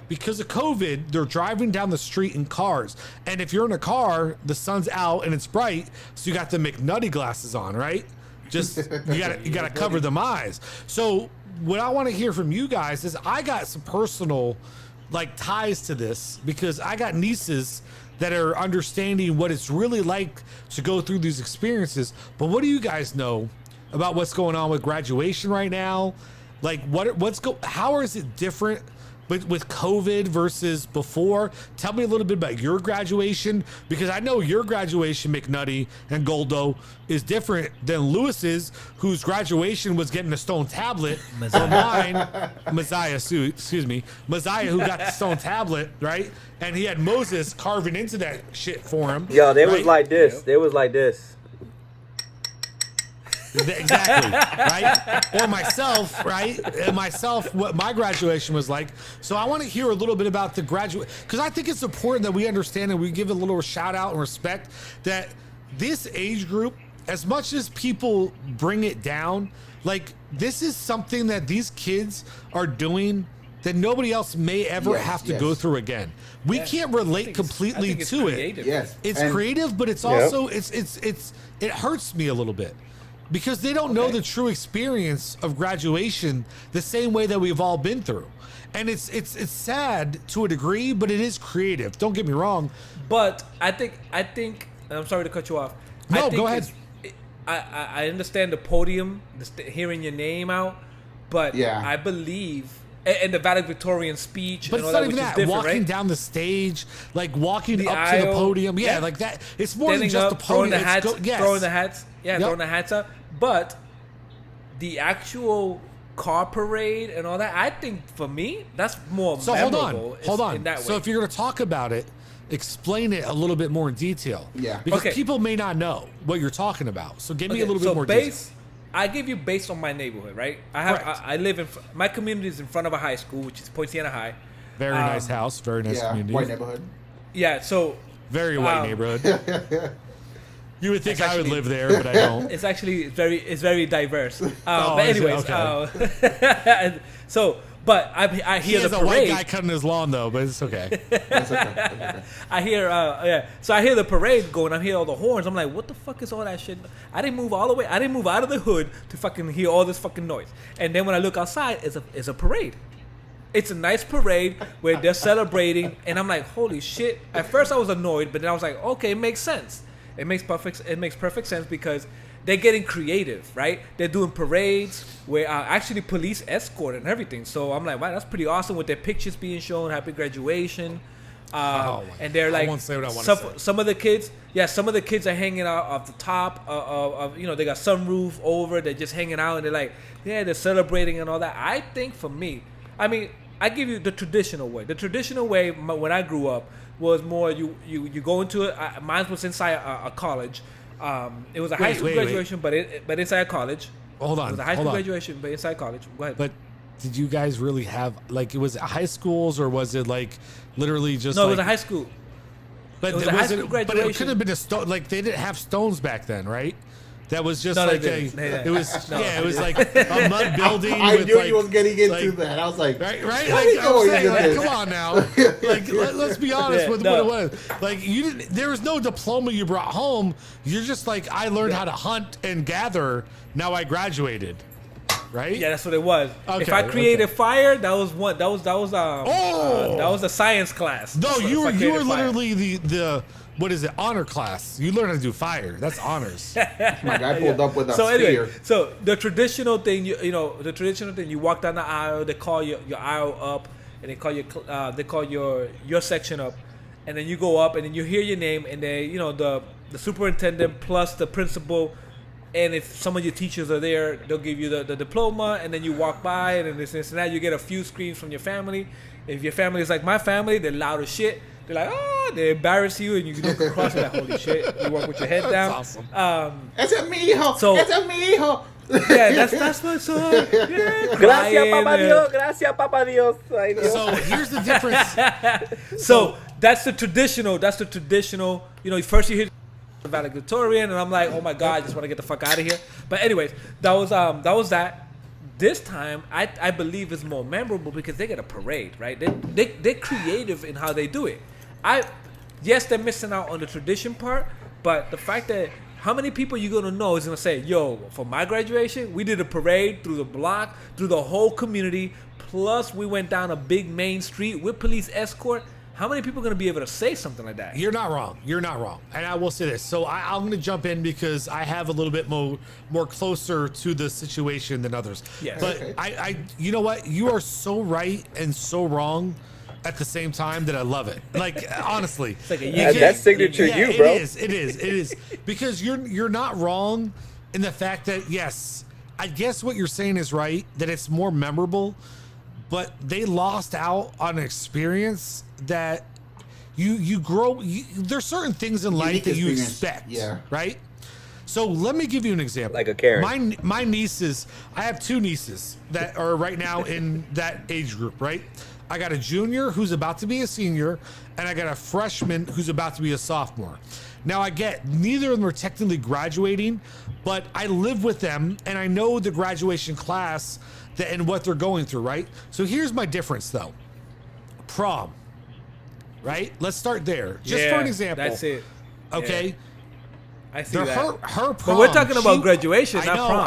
Because of COVID, they're driving down the street in cars. And if you're in a car, the sun's out and it's bright, so you got the McNutty glasses on, right? Just you gotta cover them eyes. So what I want to hear from you guys is, I got some personal ties to this, because I got nieces that are understanding what it's really like to go through these experiences. But what do you guys know about what's going on with graduation right now? How is it different with COVID versus before? Tell me a little bit about your graduation, because I know your graduation, McNutty and Goldo, is different than Lewis's, whose graduation was getting a stone tablet. Or mine, Messiah, who got the stone tablet, right? And he had Moses carving into that shit for him. Yo, was like this. Yep. They was like this. Exactly, right? Or myself, right? And myself, what my graduation was like. So I want to hear a little bit about the graduate, because I think it's important that we understand and we give a little shout out and respect that this age group, as much as people bring it down, this is something that these kids are doing that nobody else may ever have to go through again. We can't relate completely to creative. it. Yes, it's creative, but it's also it hurts me a little bit. Because they don't know the true experience of graduation the same way that we've all been through. And it's sad to a degree, but it is creative. Don't get me wrong. But I think and I'm sorry to cut you off. No, go ahead. I understand the podium, hearing your name out, but I believe, and the valedictorian speech, but and it's all not even that. Walking down the stage, walking up to the podium, like that. It's more standing than just up, the podium. Throwing the hats, throwing the hats up. But the actual car parade and all that, I think for me, that's more memorable. Hold on. In that way. So if you're going to talk about it, explain it a little bit more in detail. Yeah. Because people may not know what you're talking about. So give me a little bit more detail. I give you based on my neighborhood, right? I live in my community is in front of a high school, which is Poinciana High. Very nice house, very nice community. White neighborhood. Yeah, so very white neighborhood. You would think I would live there, but I don't. It's actually very diverse. But anyways, but I hear the parade. A white guy cutting his lawn though, but it's okay. That's okay. I hear so I hear the parade going. I hear all the horns. I'm like, what the fuck is all that shit? I didn't move all the way. I didn't move out of the hood to fucking hear all this fucking noise. And then when I look outside, it's a parade. It's a nice parade where they're celebrating, and I'm like, holy shit. At first I was annoyed, but then I was like, okay, it makes sense. It makes perfect sense because they're getting creative, right? They're doing parades where actually police escort and everything. So I'm like, wow, that's pretty awesome with their pictures being shown. Happy graduation. And they're like, I won't say what I want to say. Some of the kids are hanging out off the top of they got sunroof over. They're just hanging out and they're like, they're celebrating and all that. I think for me, I mean, I give you the traditional way. The traditional way when I grew up was more you go into it. Mine was inside a college. It was a high school graduation, but inside a college. Hold on. It was a high school graduation, but inside college. Go ahead. But did you guys really have like it was high schools or was it like literally just? No, like, it was a high school. But it was a high school graduation. But it could have been a stone. Like they didn't have stones back then, right? That was just No, like it was it was like a mud building. I with knew like, you was getting into like, that. I was like, right. I Like, know I'm what saying, you're like, gonna come on now. Like let's be honest with what it was. Like you didn't. There was no diploma you brought home. You're just like I learned how to hunt and gather. Now I graduated. Right? Yeah, that's what it was. Okay, if I created fire, that was one. That was that Oh! was a science class. No, That's what- you if I were created fire. literally the what is it? Honor class. You learned how to do fire. That's honors. my guy pulled up with a So spear. anyway, so the traditional thing, the traditional thing, you walk down the aisle, they call your aisle up, and they call your section up, and then you go up, and then you hear your name, and then the superintendent plus the principal, and if some of your teachers are there, they'll give you the diploma, and then you walk by, and then this and that, you get a few screams from your family. If your family is like my family, they're loud as shit. They're like, oh, they embarrass you, and you look across and like, holy shit. You walk with your head down. That's awesome. Ese es mi hijo. So- Ese es mi hijo. Yeah, that's my son. Yeah, Gracias, crying, Papa Dios. Gracias, Papa Dios. Ay, Dios. So here's the difference. So that's the traditional. That's the traditional. First you hear the valedictorian, and I'm like, oh my god, I just want to get the fuck out of here. But anyways, that was that. This time, I believe is more memorable because they get a parade, right? They're creative in how they do it. Yes, they're missing out on the tradition part, but the fact that how many people you gonna know is gonna say, yo, for my graduation, we did a parade through the block, through the whole community, plus we went down a big main street with police escort. How many people are gonna be able to say something like that? You're not wrong. You're not wrong. And I will say this. So I'm going to jump in because I have a little bit more closer to the situation than others. Yes. But Okay. I you know what? You are so right and so wrong at the same time that I love it. Like honestly, It's like a You yin- can't- That's signature you, bro. It is because you're not wrong in the fact that yes, I guess what you're saying is right, that it's more memorable, but they lost out on an experience that you grow. There's certain things in life Unique that you experience. expect, Yeah. right? So let me give you an example. Like a Karen. My nieces, I have two nieces that are right now in that age group, right? I got a junior who's about to be a senior, and I got a freshman who's about to be a sophomore. Now I get neither of them are technically graduating, but I live with them and I know the graduation class and what they're going through, right? So here's my difference though. Prom, right? Let's start there. Just for an example. That's it. Okay. Yeah. I see that. Her prom. But we're talking about graduation, I not know, prom.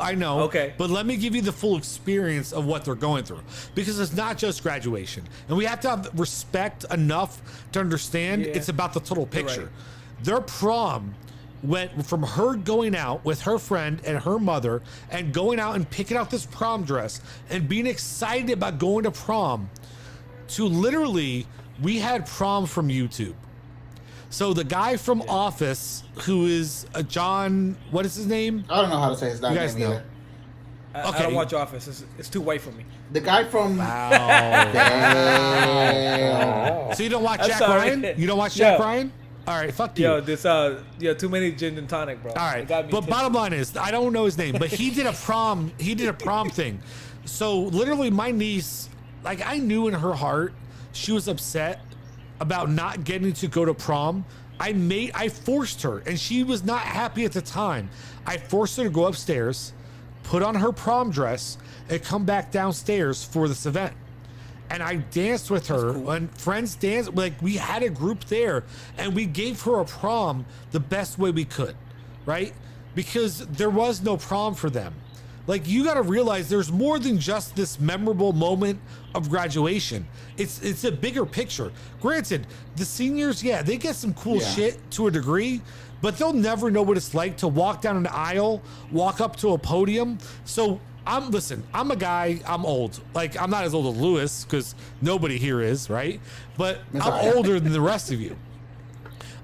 I know. Okay. But let me give you the full experience of what they're going through. Because it's not just graduation. And we have to have respect enough to understand Yeah. it's about the total You're picture. right. Their prom went from her going out with her friend and her mother and going out and picking out this prom dress and being excited about going to prom to literally, we had prom from YouTube. So the guy from Office, who is John, what is his name? I don't know how to say his You name guys know. either. I Okay. don't watch Office. It's too white for me. The guy from. Oh. So you don't watch I'm Jack sorry. Ryan? You don't watch Jack No. Ryan? All right, fuck you. Yo, too many gin and tonic, bro. All right, It got me but tipsy. bottom line is, I don't know his name, but he did a prom. He did a prom thing. So literally, my niece, like I knew in her heart, she was upset about not getting to go to prom. I forced her, and she was not happy at the time. I forced her to go upstairs, put on her prom dress, and come back downstairs for this event. And I danced with her, and friends danced. Like we had a group there, and we gave her a prom the best way we could, right? Because there was no prom for them. Like you got to realize there's more than just this memorable moment of graduation. It's a bigger picture. Granted, the seniors, yeah, they get some cool Yeah. shit to a degree, but they'll never know what it's like to walk down an aisle, walk up to a podium. So I'm a guy, I'm old. Like I'm not as old as Lewis because nobody here is, right? But I'm older than the rest of you.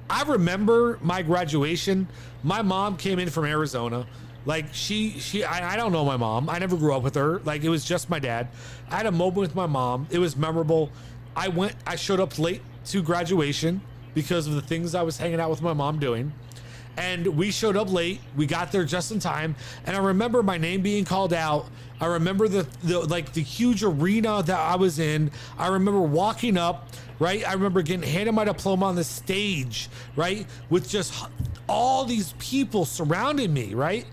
I remember my graduation. My mom came in from Arizona. Like I don't know my mom. I never grew up with her. Like it was just my dad. I had a moment with my mom. It was memorable. I showed up late to graduation because of the things I was hanging out with my mom doing. And we showed up late. We got there just in time. And I remember my name being called out. I remember the huge arena that I was in. I remember walking up, right? I remember getting handed my diploma on the stage, right? With just all these people surrounding me, right?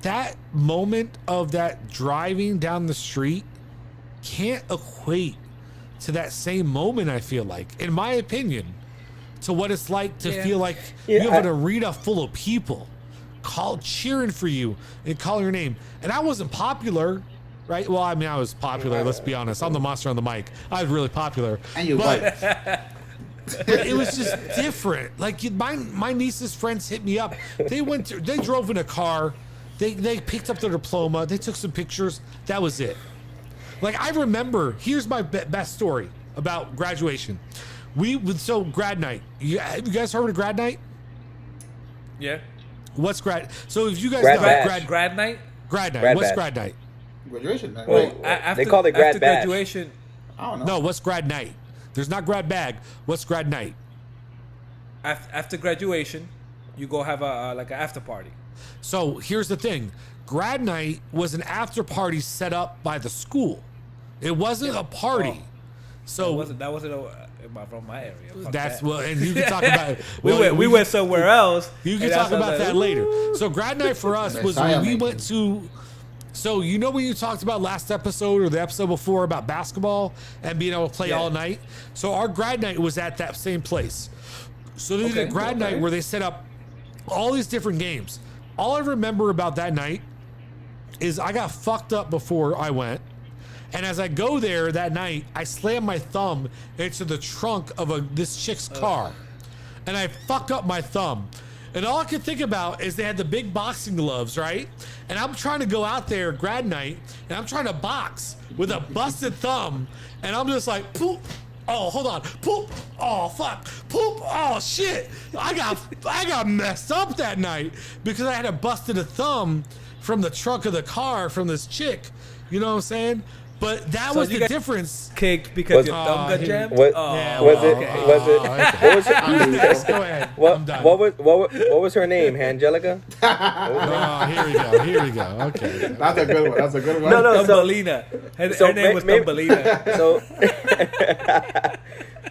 That moment of that driving down the street can't equate to that same moment, I feel like, in my opinion, to what it's like to feel like you have an arena full of people cheering for you and calling your name. And I wasn't popular, right? Well, I mean, I was popular. Let's be honest. I'm the monster on the mic. I was really popular. And you but it was just different. Like my niece's friends hit me up. They drove in a car. They picked up their diploma. They took some pictures. That was it. Like I remember. Here's my best story about graduation. So grad night. Have you guys heard of grad night? Yeah. What's grad? So if you guys Grad know bash. Grad night. Grad night. Grad What's bash. grad night? Graduation night. Well, Wait, After, they call it grad after bash. graduation. I don't know. No, what's grad night? There's not grad bag. What's grad night? After graduation, you go have like an after party. So here's the thing. Grad night was an after party set up by the school. It wasn't a party. So That wasn't from my area. Fuck that's that. what, and you can talk about it. We went somewhere else. You can and talk I was about like, that later. So grad night for us was when we went to. So you know when you talked about last episode or the episode before about basketball and being able to play all night. So our grad night was at that same place. So they did a grad night where they set up all these different games. All I remember about that night is I got fucked up before I went. And as I go there that night, I slam my thumb into the trunk of this chick's car. And I fuck up my thumb. And all I could think about is they had the big boxing gloves, right? And I'm trying to go out there grad night, and I'm trying to box with a busted thumb. And I'm just like, poop. Oh, hold on. Poop. Oh, fuck. Poop. Oh, shit. I got messed up that night because I had a busted thumb from the trunk of the car from this chick. You know what I'm saying? But that was the difference. Kicked because your thumb got jammed. What Yeah, was well, it? okay. Was it? What was it? Let's go ahead. I'm done. What was her name? Angelica? Oh, here we go. Okay. That's a good one. No. Thumbelina. Her name was Thumbelina.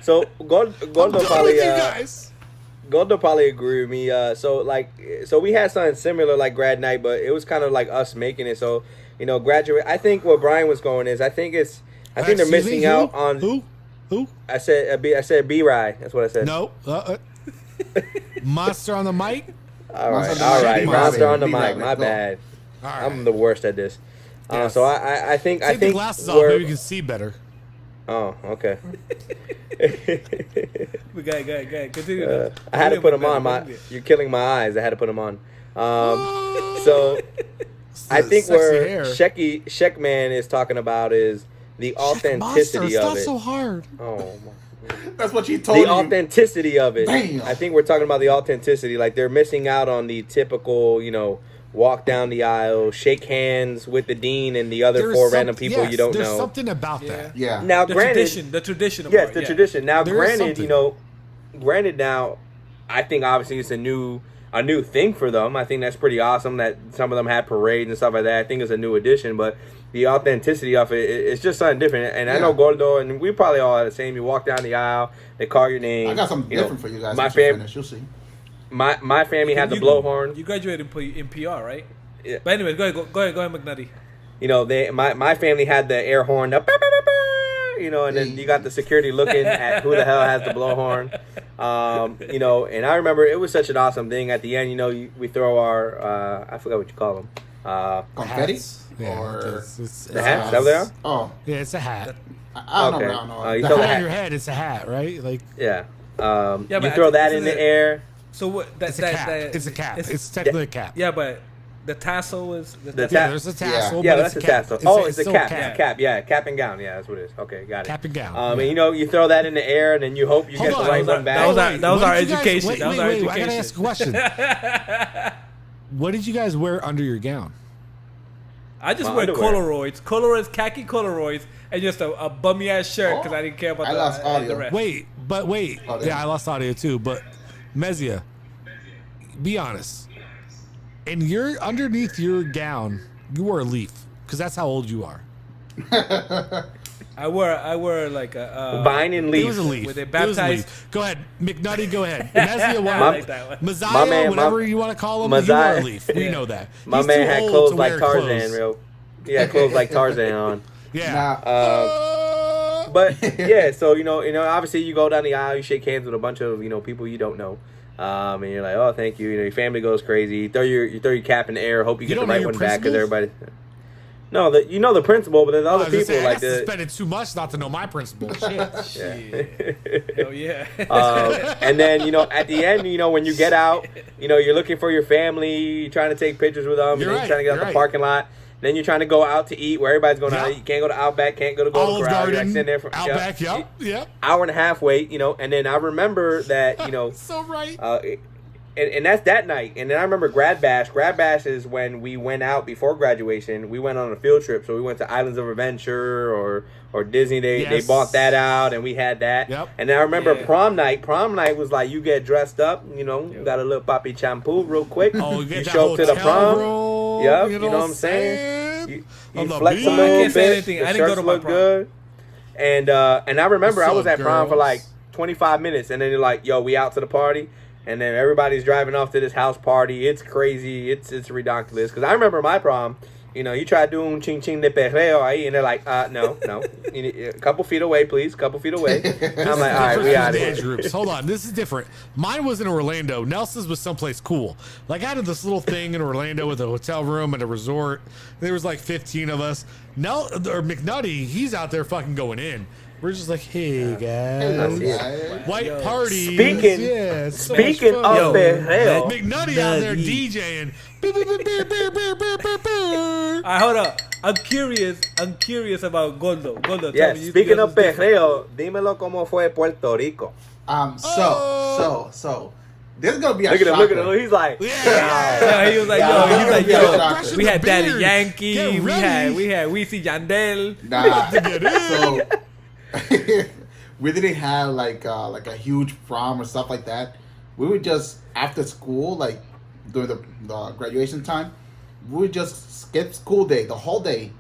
So Gordo I'm done with probably you guys. Gordo probably agree with me. So we had something similar like grad night, but it was kind of like us making it. So graduate. I think what Brian was going is I think they're missing out on. Who? I said B-Rye. That's what I said. No. Monster on the mic. All right. Monster Monster on the B-Rye, mic. My go. bad. All right. I'm the worst at this. Yes. So I think Take the glasses off. we're- Maybe you can see better. Oh, okay. We got. Continue. I had to put them on. You're killing my eyes. I had to put them on. So I think Sexy where hair. Sheckman is talking about is the Monster, authenticity it's of not it. so hard. Oh my. That's what she told The you. authenticity of it. Damn. I think we're talking about the authenticity. Like they're missing out on the typical, walk down the aisle, shake hands with the dean and the other four random people you don't there's know. something about that. Yeah. Now, The granted, tradition. yes, the tradition. Now, There is granted, something. granted now, I think obviously it's a new thing for them. I think that's pretty awesome that some of them had parades and stuff like that. I think it's a new addition, but the authenticity of it's just something different. And I know Gordo, and we probably all are the same. You walk down the aisle, they call your name. I got something different for you guys. My once you fam- finish. You'll see. My family had the blowhorn. You graduated in PR, right? Yeah. But anyway, go ahead, McNutty. My family had the air horn, and then you got the security looking at who the hell has the blowhorn. And I remember it was such an awesome thing. At the end, we throw our I forgot what you call them. Confetti? Hats. Yeah, Or it's The hats? Is that what they are? oh, Yeah, it's a hat. I don't Okay. know. You The throw hat the on your hat. head, it's a hat, right? Like Yeah. Yeah, You but throw I- that isn't in the it- air. So what? it's a cap. It's a cap. It's technically a cap. Yeah, but The tassel is there's a tassel. Yeah, but that's a tassel. It's a still cap. cap. Cap. Yeah, cap and gown. Yeah, that's what it is. Okay, got it. Cap and gown. And you throw that in the air, and then you hope you Hold get on. the right one back. That was our education. Wait, That was our I gotta education. ask a question. What did you guys wear under your gown? I just My wear underwear. corduroys, khaki corduroys, and just a bummy ass shirt because I didn't care about I lost the audio. rest. Wait. Oh, Yeah, I lost audio too. But Mezia, be honest. Underneath your gown, you wore a leaf because that's how old you are. I wear like a Vine and It leaf. was a leaf. Were they It was a baptized? leaf. Go ahead, McNutty. Go ahead. Mezia, I wore like that one. Messiah, My man- whatever my- you want to call him. Messiah- You wore a leaf. We know that. My He's man too had old clothes to like wear Tarzan, clothes. real. He had clothes like Tarzan on. Yeah. Nah. But yeah, so obviously you go down the aisle, you shake hands with a bunch of people you don't know, and you're like, oh, thank you. Your family goes crazy. You throw your cap in the air, hope you get the don't know right your one back because principals? everybody. No, the principal, but there's I other was gonna people say, like I suspended too much not to know my principal. Shit. Hell yeah. And then at the end, when you get out, you're looking for your family, you're trying to take pictures with them, You're and then right, you're trying to get out you're the right. parking lot. Then you're trying to go out to eat where everybody's going out to Yep. eat. You can't go to Outback, can't go to Golden Olive Corral. You're like Garden, sitting there for Outback. Yep. hour and a half wait, and then I remember that, So right. and that's that night. And then I remember Grad Bash. Grad Bash is when we went out before graduation. We went on a field trip, so we went to Islands of Adventure or Disney. They Yes. bought that out, and we had that. Yep. And then I remember Yeah. prom night. Prom night was like you get dressed up, got a little papi shampoo real quick. Oh, you get you that show up to the hotel prom. room, Yep, you know what I'm saying? You On the flex a beach. little I can't say bit. anything. The I didn't go shirts to my look prom. good. And I remember I What's was up, at prom for girls? like 25 minutes, and then you're like, "Yo, we out to the party," and then everybody's driving off to this house party. It's crazy. It's ridiculous. Because I remember my prom. You try doing ching ching de perreo ahí, and they're like, no, you need a couple feet away, please, couple feet away. And I'm like, all right, we out of Age here. groups. Hold on, this is different. Mine was in Orlando. Nelson's was someplace cool. Like I had this little thing in Orlando with a hotel room and a resort. There was like 15 of us. McNutty, he's out there fucking going in. We're just like, hey guys, Yeah. white party. Speaking- yeah, it's so much Speaking fun. of perreo, McNutty out there DJing. Beep, beep, beep, beep, beep, beep, beep, beep, beep. All right, hold up. I'm curious about Gordo. Gordo, yeah. tell me. Speaking of perreo, dímelo cómo fue Puerto Rico. So this is gonna be a Look at him, shocker. look at him. He's like, Yeah. Yeah, he was like, Yeah. yo, we had the Daddy beard. Yankee, Get we ready. had Weezy Yandel. Nah. Get in. So we didn't have like a huge prom or stuff like that. We would just after school, like during the graduation time, we would just skip school day, the whole day.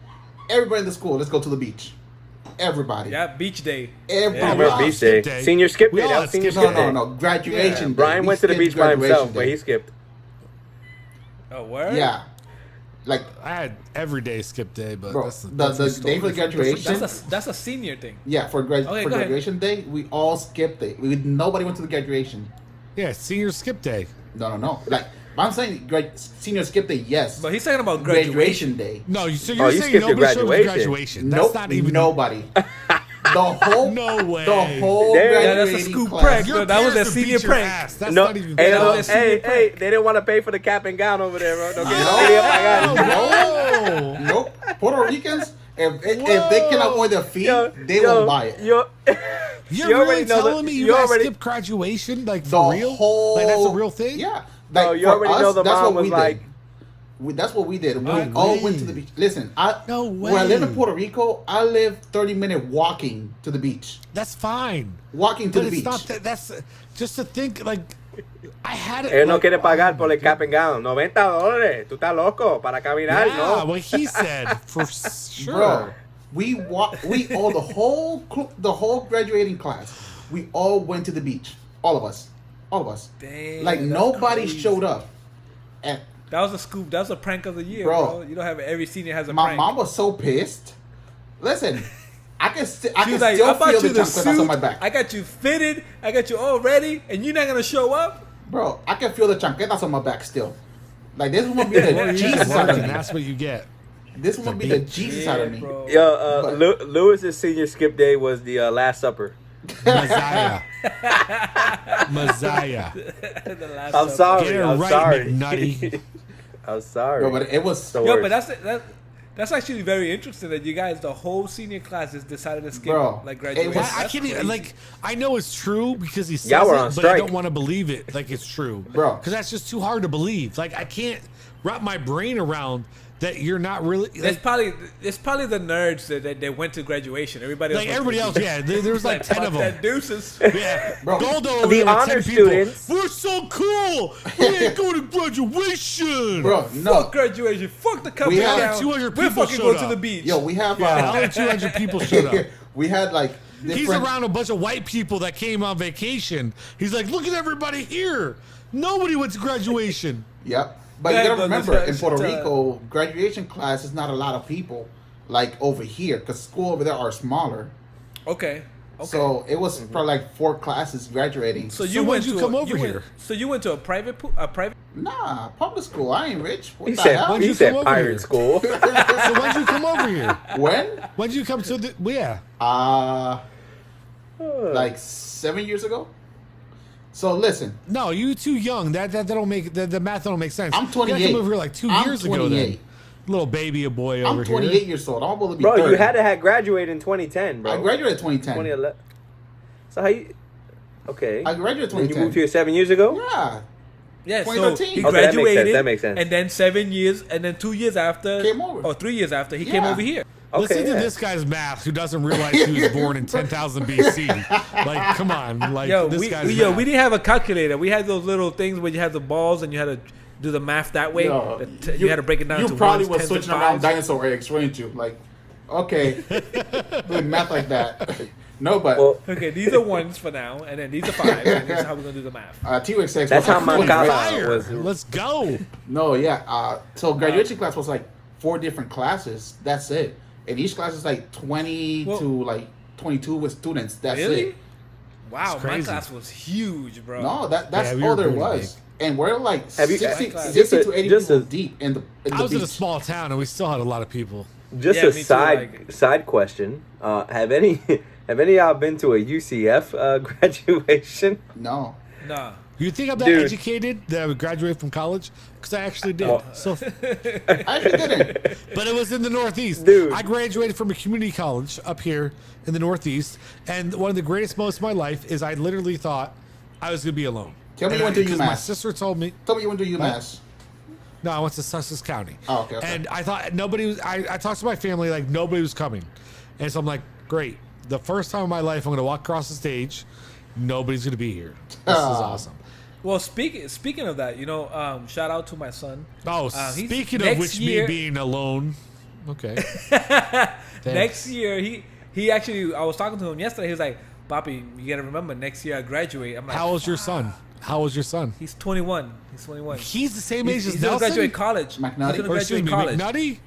Everybody in the school, let's go to the beach. Everybody. Yeah, beach day. Everybody. I we remember all beach skip day. day. Senior skip We day. all That was senior skip skip No, day. no, no. Graduation day. Brian We went to the skipped beach by himself, graduation but day. he skipped. Oh, word? Yeah. Like, I had every day skip day, but bro, that's the day for the graduation. That's a senior thing. Yeah, for Okay, go ahead. graduation day, we all skipped it. Nobody went to the graduation. Yeah, senior skip day. No. Like, I'm saying senior skip day, yes. But he's talking about graduation. graduation day. No, so Oh, you're you saying skipped your nobody showed up to graduation. graduation. That's Nope, not even nobody. The whole No way. The whole Yeah, that's a graduating scoop class. prank. Your That was parents a would senior beat your prank. ass. That's No, not even hey, that no, was a senior hey, prank. they didn't want to pay for the cap and gown over there, bro. Don't get Oh, no. no. Nope. Puerto Ricans, if they can avoid the fee, they Yo, won't buy it. Yo, You're You already really know telling the- me you you guys already- skip graduation? Like, The for real? whole Like, that's a real thing? Yeah. No, Like, you for already know us, the that's mom what was we like- did. That's what we did. We No all way. went to the beach. Listen, No when I lived way. in Puerto Rico, I lived 30-minute walking to the beach. That's fine. Walking to But the it's beach. not that. That's just to think, like, I had it. Él no like, quiere pagar por el cap and gown. $90. Tú estás loco para caminar, Yeah, no? what he said, for sure. Bro, we all the whole graduating class, we all went to the beach. All of us. Damn, Like that's nobody crazy. showed up. And That was a scoop. That was a prank of the year, Bro. bro. You don't have every senior has a my prank. mom was so pissed. Listen, I can She can was like, still I bought feel you the the chancletas on suit. my back. I got you fitted. I got you all ready, and you're not gonna show up. Bro, I can feel the chancletas on my back still. Like this would be the Well, you Jesus just side work, of and me. that's what you get. This would be the Jesus side of me. bro. Yo, Lewis's senior skip day was the Last Supper. Messiah. Messiah. The last I'm supper. sorry. Get it I'm right, sorry. McNutty. I'm sorry. No, but it was The Yo, worst. but that's actually very interesting that you guys, the whole senior class, just decided to skip Bro, like it graduation. was- I That's can't even, crazy. like, I know it's true because he says Y'all were it, on but I strike. don't want to believe it like it's true. Bro. Because that's just too hard to believe. Like, I can't wrap my brain around that you're not really. It's probably the nerds that went to graduation. Everybody else Like, went everybody to else, yeah. There was like 10 fuck of that them. deuces. Yeah. Bro. Goldo over The there with 10 honor people. students. We're so cool. We ain't going to graduation. bro. No, Fuck graduation. Fuck the company. We have down. 200 We're people fucking showed going to up. the beach. yo, we have. Yeah, only 200 people showed up. We had like He's different. around a bunch of white people that came on vacation. He's like, look at everybody here. Nobody went to graduation. Yep. But Yeah, you gotta but remember, in it's, Puerto uh, Rico, graduation class is not a lot of people like over here, because school over there are smaller. Okay. So it was probably like 4 classes graduating. So So you when'd went you to come a, over you went- here? So you went to a private Nah, public school. I ain't rich. What He the said, hell? When'd you he said come over pirate here? school. So when'd you come over here? When? When'd you come to the? Yeah. Like 7 years ago. So listen, No, you too young. That don't make the math don't make sense. I'm You gotta 28. come over here like 2 I'm years ago. Then 28. little baby a boy over I'm 28 here. years old. I'm about to be Bro, 30. you had to have graduated in 2010, bro. I graduated 2010. 2011. So how you... Okay. I graduated When you 2010. moved here 7 years ago? Yeah. Yeah, so 2013. he Okay, that makes sense, graduated. that makes sense. And then 7 years, and then 2 years after, Came over. or 3 years after, he came Yeah. over here. Listen Okay, to yeah. this guy's math, who doesn't realize he was born in 10,000 BC. Like, come on, like Yo, this we guy's we math. didn't have a calculator. We had those little things where you had the balls and you had to do the math that way. Yo, You had to break it down You to probably ones, was tens, and switching around fives. dinosaur eggs, weren't you? Like, okay, doing math like that. No, but Well, Okay, these are ones for now, and then these are fives, and this is how we're gonna do the math. T-Rex X That's was how like my 25. college- Fire. was- Let's go. No, yeah. So graduation class was like 4 different classes. That's it. And each class is like 20 Well- to like 22 with students. That's Really? it. Wow, It's my crazy. class was huge, bro. No, that's Yeah, we all were there pretty was. And we're like Have you- 60, just 60 a- to 80 just people a- deep in the I was in a beach. small town and we still had a lot of people. just Yeah, a me too, side question. Have any of y'all been to a UCF graduation? No. Nah. You think I'm that Dude. educated that I would graduate from college? Because I actually did. Well- So, I actually didn't. but it was in the Northeast. Dude. I graduated from a community college up here in the Northeast, and one of the greatest moments of my life is I literally thought I was going to be alone. Tell me And you went to because my UMass. sister told me. Tell me you went to UMass. No, I went to Sussex County. Oh, okay, okay. And I thought nobody was. I talked to my family like nobody was coming, and so I'm like, great. The first time in my life I'm going to walk across the stage. Nobody's going to be here. This is Ah. awesome. Well, speaking of that, shout out to my son. Oh, he's- speaking of next which, year- me being alone. Okay. Next year, he actually, I was talking to him yesterday. He was like, "Papi, you gotta remember, next year I graduate." I'm like, How old's your son? How old's your son? He's 21. He's 21. He's the same age He's as gonna Nelson. graduate college. McNutty? He's gonna Or excuse graduate me, college. McNutty.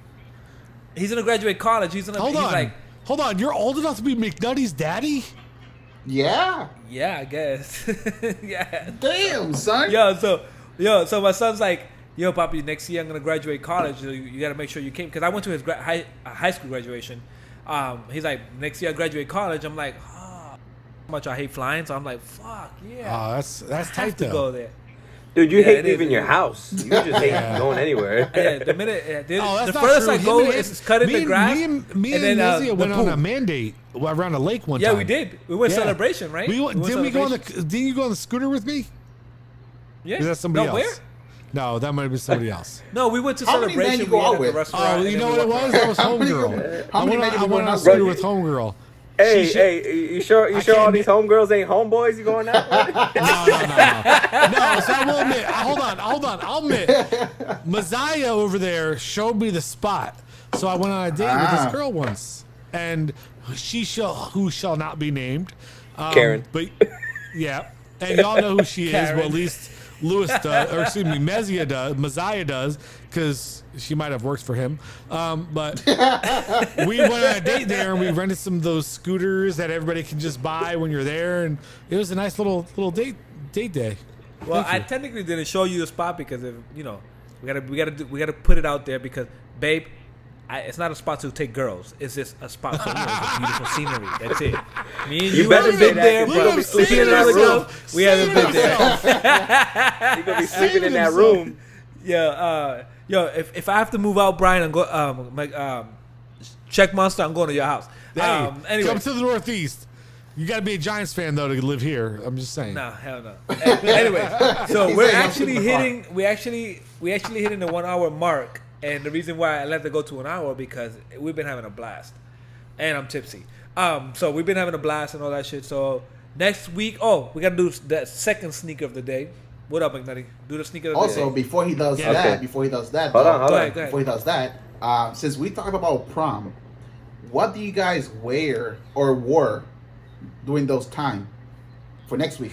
He's gonna graduate college. He's Hold he's on. like, Hold on. You're old enough to be McNutty's daddy? Yeah. yeah, I guess. Yeah. Damn, son. So my son's like, yo, Papi, next year I'm gonna graduate college. So you gotta make sure you came, because I went to his high school graduation. He's like, next year I graduate college. I'm like, how much I hate flying. So I'm like, fuck yeah. Oh, that's I tight have to though. go there. Dude, you Yeah, hate it is, leaving it your is. house. You just hate going anywhere. Yeah, the minute Oh, that's the not furthest true. I Him go and him- is cutting me the and- grass. Me and then, Lizzie the went on pool. a mandate around a lake one Yeah, time. we did. We went Yeah. celebration, right? We went, went didn't we go on the? Celebration. Didn't you go on the scooter with me? Yeah. Is that somebody no, else? Where? No, that might have been somebody else. No, we went to How many men celebration. you go we ate out at the with? restaurant, Oh, and you then know we what it walked was? around. That was How many- homegirl. how many men you I going went on out a with? scooter with homegirl. Hey, She- hey, you sure all can't these homegirls ain't homeboys you going out with? No. No, so I will admit. Hold on. I'll admit. Maziah over there showed me the spot. So I went on a date with this girl once. And who shall not be named. Karen. But, yeah. And y'all know who she is. Well, at least Lewis does. Or excuse me, Maziah does. Because she might have worked for him. But we went on a date there and we rented some of those scooters that everybody can just buy when you're there. And it was a nice little date day. Well, Thank I you. technically didn't show you the spot because if we gotta put it out there because, babe, it's not a spot to take girls. It's just a spot for the beautiful scenery. That's it. Me and You you better haven't say been that, there, 'cause but you're gonna be we sleeping see in that another room. girl. We haven't been there. You're gonna be sleeping in that room. Yo, if I have to move out, Brian, and go check Monster, I'm going to your house. Hey, Anyway. come to the Northeast. You got to be a Giants fan though to live here. I'm just saying. Nah, hell no. Anyway, so we're actually hitting the 1 hour mark, and the reason why I let it go to an hour because we've been having a blast, and I'm tipsy. So we've been having a blast and all that shit. So next week, we gotta do that second sneaker of the day. What up, McNutty? Do the sneaker of the day. Also, before he does Okay. that, Hold on. Go ahead. before he does that, since we talked about prom, what do you guys wear or wore during those time for next week?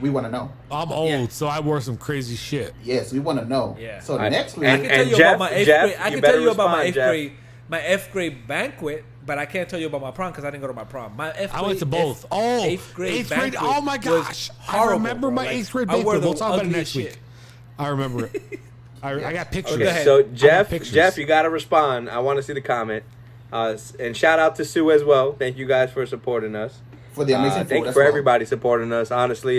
We want to know. I'm old, Yeah. so I wore some crazy shit. Yes, we want to know. Yeah. So Right. next week, I can tell And you Jeff- about my eighth Jeff, grade. I you can better tell you about respond, my eighth grade banquet, but I can't tell you about my prom because I didn't go to my prom. My eighth I went to grade- both. eighth grade. grade. banquet Oh my was gosh. I horrible, remember bro. my Like, eighth grade I wore banquet. the We'll talk about it ugliest next week. shit. I remember it. I got pictures. Go Okay, ahead. so I got pictures. Jeff, you got to respond. I want to see the comment. And shout out to Sue as well. Thank you guys for supporting us. for the amazing food Thank you as for well. everybody supporting us. Honestly,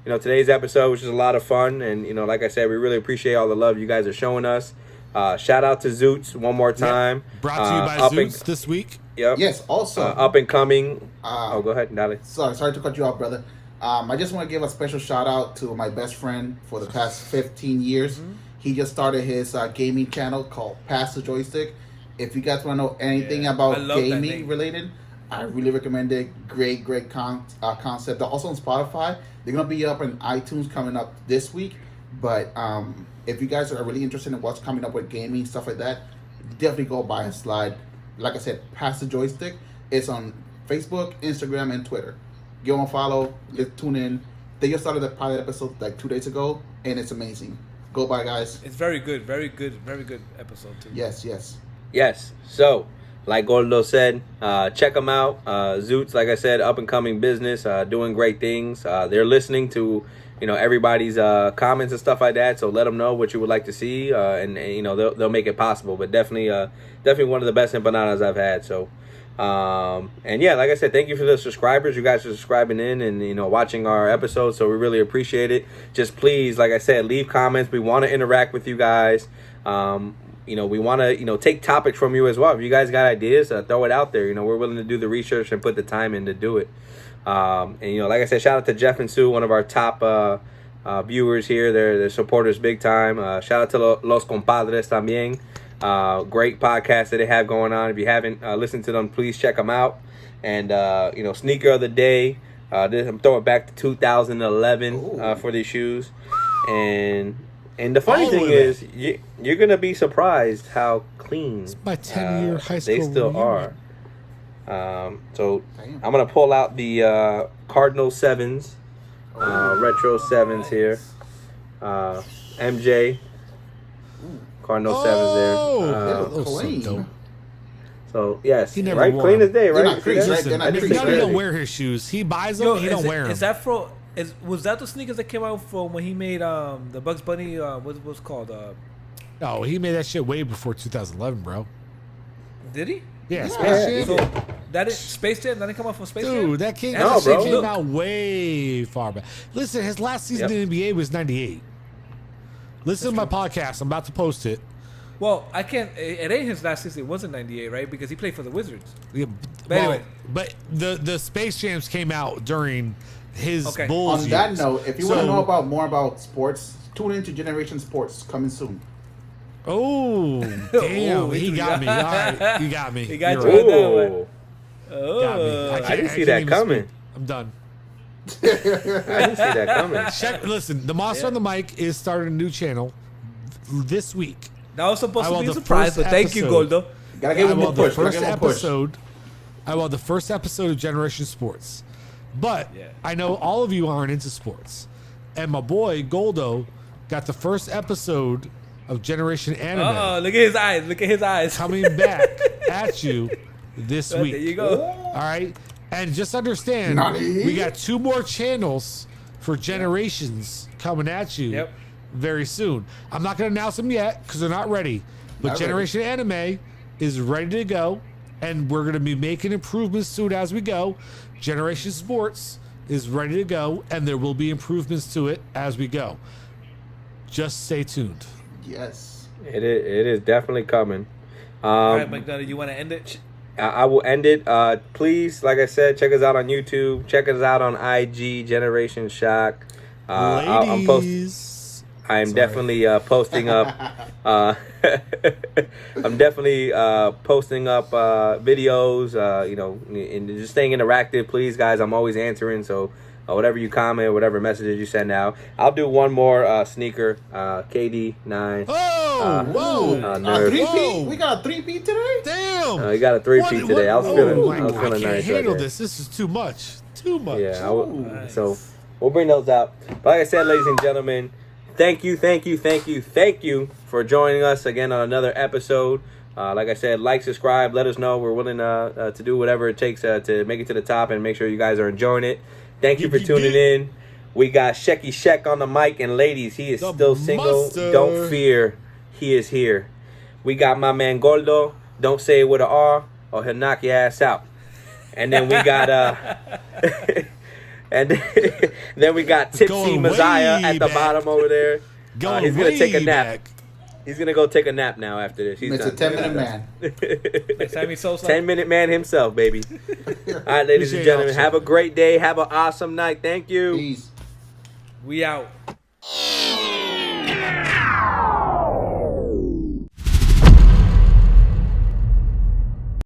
today's episode was just a lot of fun, and like I said, we really appreciate all the love you guys are showing us. Shout out to Zoots one more time. Brought to you by up and- Zeus this week. Yep. Yes. Also, Up and coming. Go ahead, Dali. sorry to cut you off, brother. I just want to give a special shout out to my best friend for the past 15 years. Mm-hmm. He just started his gaming channel called Pass the Joystick. If you guys want to know anything I about love that gaming name. related, I really recommend it. Great concept. They're also on Spotify. They're gonna be up on iTunes coming up this week. But if you guys are really interested in what's coming up with gaming stuff like that, definitely go buy a slide. Like I said, Pass the Joystick. It's on Facebook, Instagram, and Twitter. Give them a follow. Just tune in. They just started the pilot episode like 2 days ago, and it's amazing. Go buy, guys. It's very good, very good, very good episode too. Yes, yes. Yes. So, like Gordo said, check them out. Zoots, like I said, up and coming business, doing great things. They're listening to, everybody's comments and stuff like that. So let them know what you would like to see, and they'll make it possible. But definitely one of the best empanadas I've had. So, and yeah, like I said, thank you for the subscribers. You guys are subscribing in and watching our episodes. So we really appreciate it. Just please, like I said, leave comments. We want to interact with you guys. We want to, take topics from you as well. If you guys got ideas, throw it out there. We're willing to do the research and put the time in to do it. And, like I said, shout out to Jeff and Sue, one of our top viewers here. They're supporters big time. Shout out to Los Compadres también. Great podcast that they have going on. If you haven't listened to them, please check them out. And, sneaker of the day. I'm throwing back to 2011 for these shoes. And the funny thing is, you're going to be surprised how clean My 10-year high school they still reunion. are. So I'm going to pull out the Cardinal 7s, Retro 7s here. MJ, Cardinal 7s there. Oh, so clean. dope. So, yes, He never right? wore Clean them. as day, They're right? not creased, See that? right? They're not I just creased, think He crazy. don't wear his shoes. He buys them. he don't wear them. Is that was that the sneakers that came out from when he made the Bugs Bunny? What's it called? Oh, he made that shit way before 2011, bro. Did he? Yeah, Yeah. Space So Jam. that is Space Jam. That didn't come out from Space Jam. Dude, that shit No, bro. came out way far back. Listen, his last season in the NBA was 98. Listen to my podcast. I'm about to post it. Well, I can't. It ain't his last season. It wasn't '98, right? Because he played for the Wizards. Yeah, But anyway. but the Space Jams came out during his Okay. Bulls On that years. note, if you want to So- know more about sports, tune into Generation Sports coming soon. Oh, damn. He got me. All right, you got me. He got You're you right. on that one. Ooh, Got me. Oh, I didn't see can't that even coming. speak. I'm done. I didn't see that coming. Check. Listen, the Monster on the Mic is starting a new channel this week. that was supposed I to want be a the surprise, first but thank you, episode. Goldo. Gotta give I him more want the push. Gotta first give him more push. episode. I want the first episode of Generation Sports. But Yeah. I know all of you aren't into sports. And my boy Goldo got the first episode of Generation Anime Look at his eyes. Look at his eyes. coming back at you this week. There you go. All right? And just understand, Nani? we got 2 more channels for Generations coming at you Yep. very soon. I'm not going to announce them yet because they're not ready. But Not ready. Generation Anime is ready to go, and we're going to be making improvements to it as we go. Generation Sports is ready to go, and there will be improvements to it as we go. Just stay tuned. Yes. It is definitely coming. All right, McDonough, you want to end it? I will end it. Please, like I said, check us out on YouTube. Check us out on IG, Generation Shock. Ladies. I'm definitely posting up. I'm definitely posting up videos. And just staying interactive, please, guys. I'm always answering. So whatever you comment, whatever messages you send out, I'll do one more sneaker. KD9. Whoa! Whoa! We got a 3P today. Damn! We got a 3P today. I was feeling I nice. can't handle right this. This is too much. Too much. Yeah. So we'll bring those out. But like I said, ladies and gentlemen, thank you for joining us again on another episode. Like I said, like, subscribe, let us know. We're willing to do whatever it takes to make it to the top and make sure you guys are enjoying it. Thank you for tuning in. We got Shecky Sheck on the mic, and ladies, he is still single. Monster. Don't fear, he is here. We got my man Gordo. Don't say it with an R, or he'll knock your ass out. And then we got and then we got Tipsy Going Messiah way at the back. bottom over there. He's gonna take a nap. Back. He's gonna go take a nap now after this. He's It's a 10-minute man. Like Sammy Sosa? 10-minute man himself, baby. All right, ladies and gentlemen, have a great day. Have an awesome night. Thank you. Peace. We out.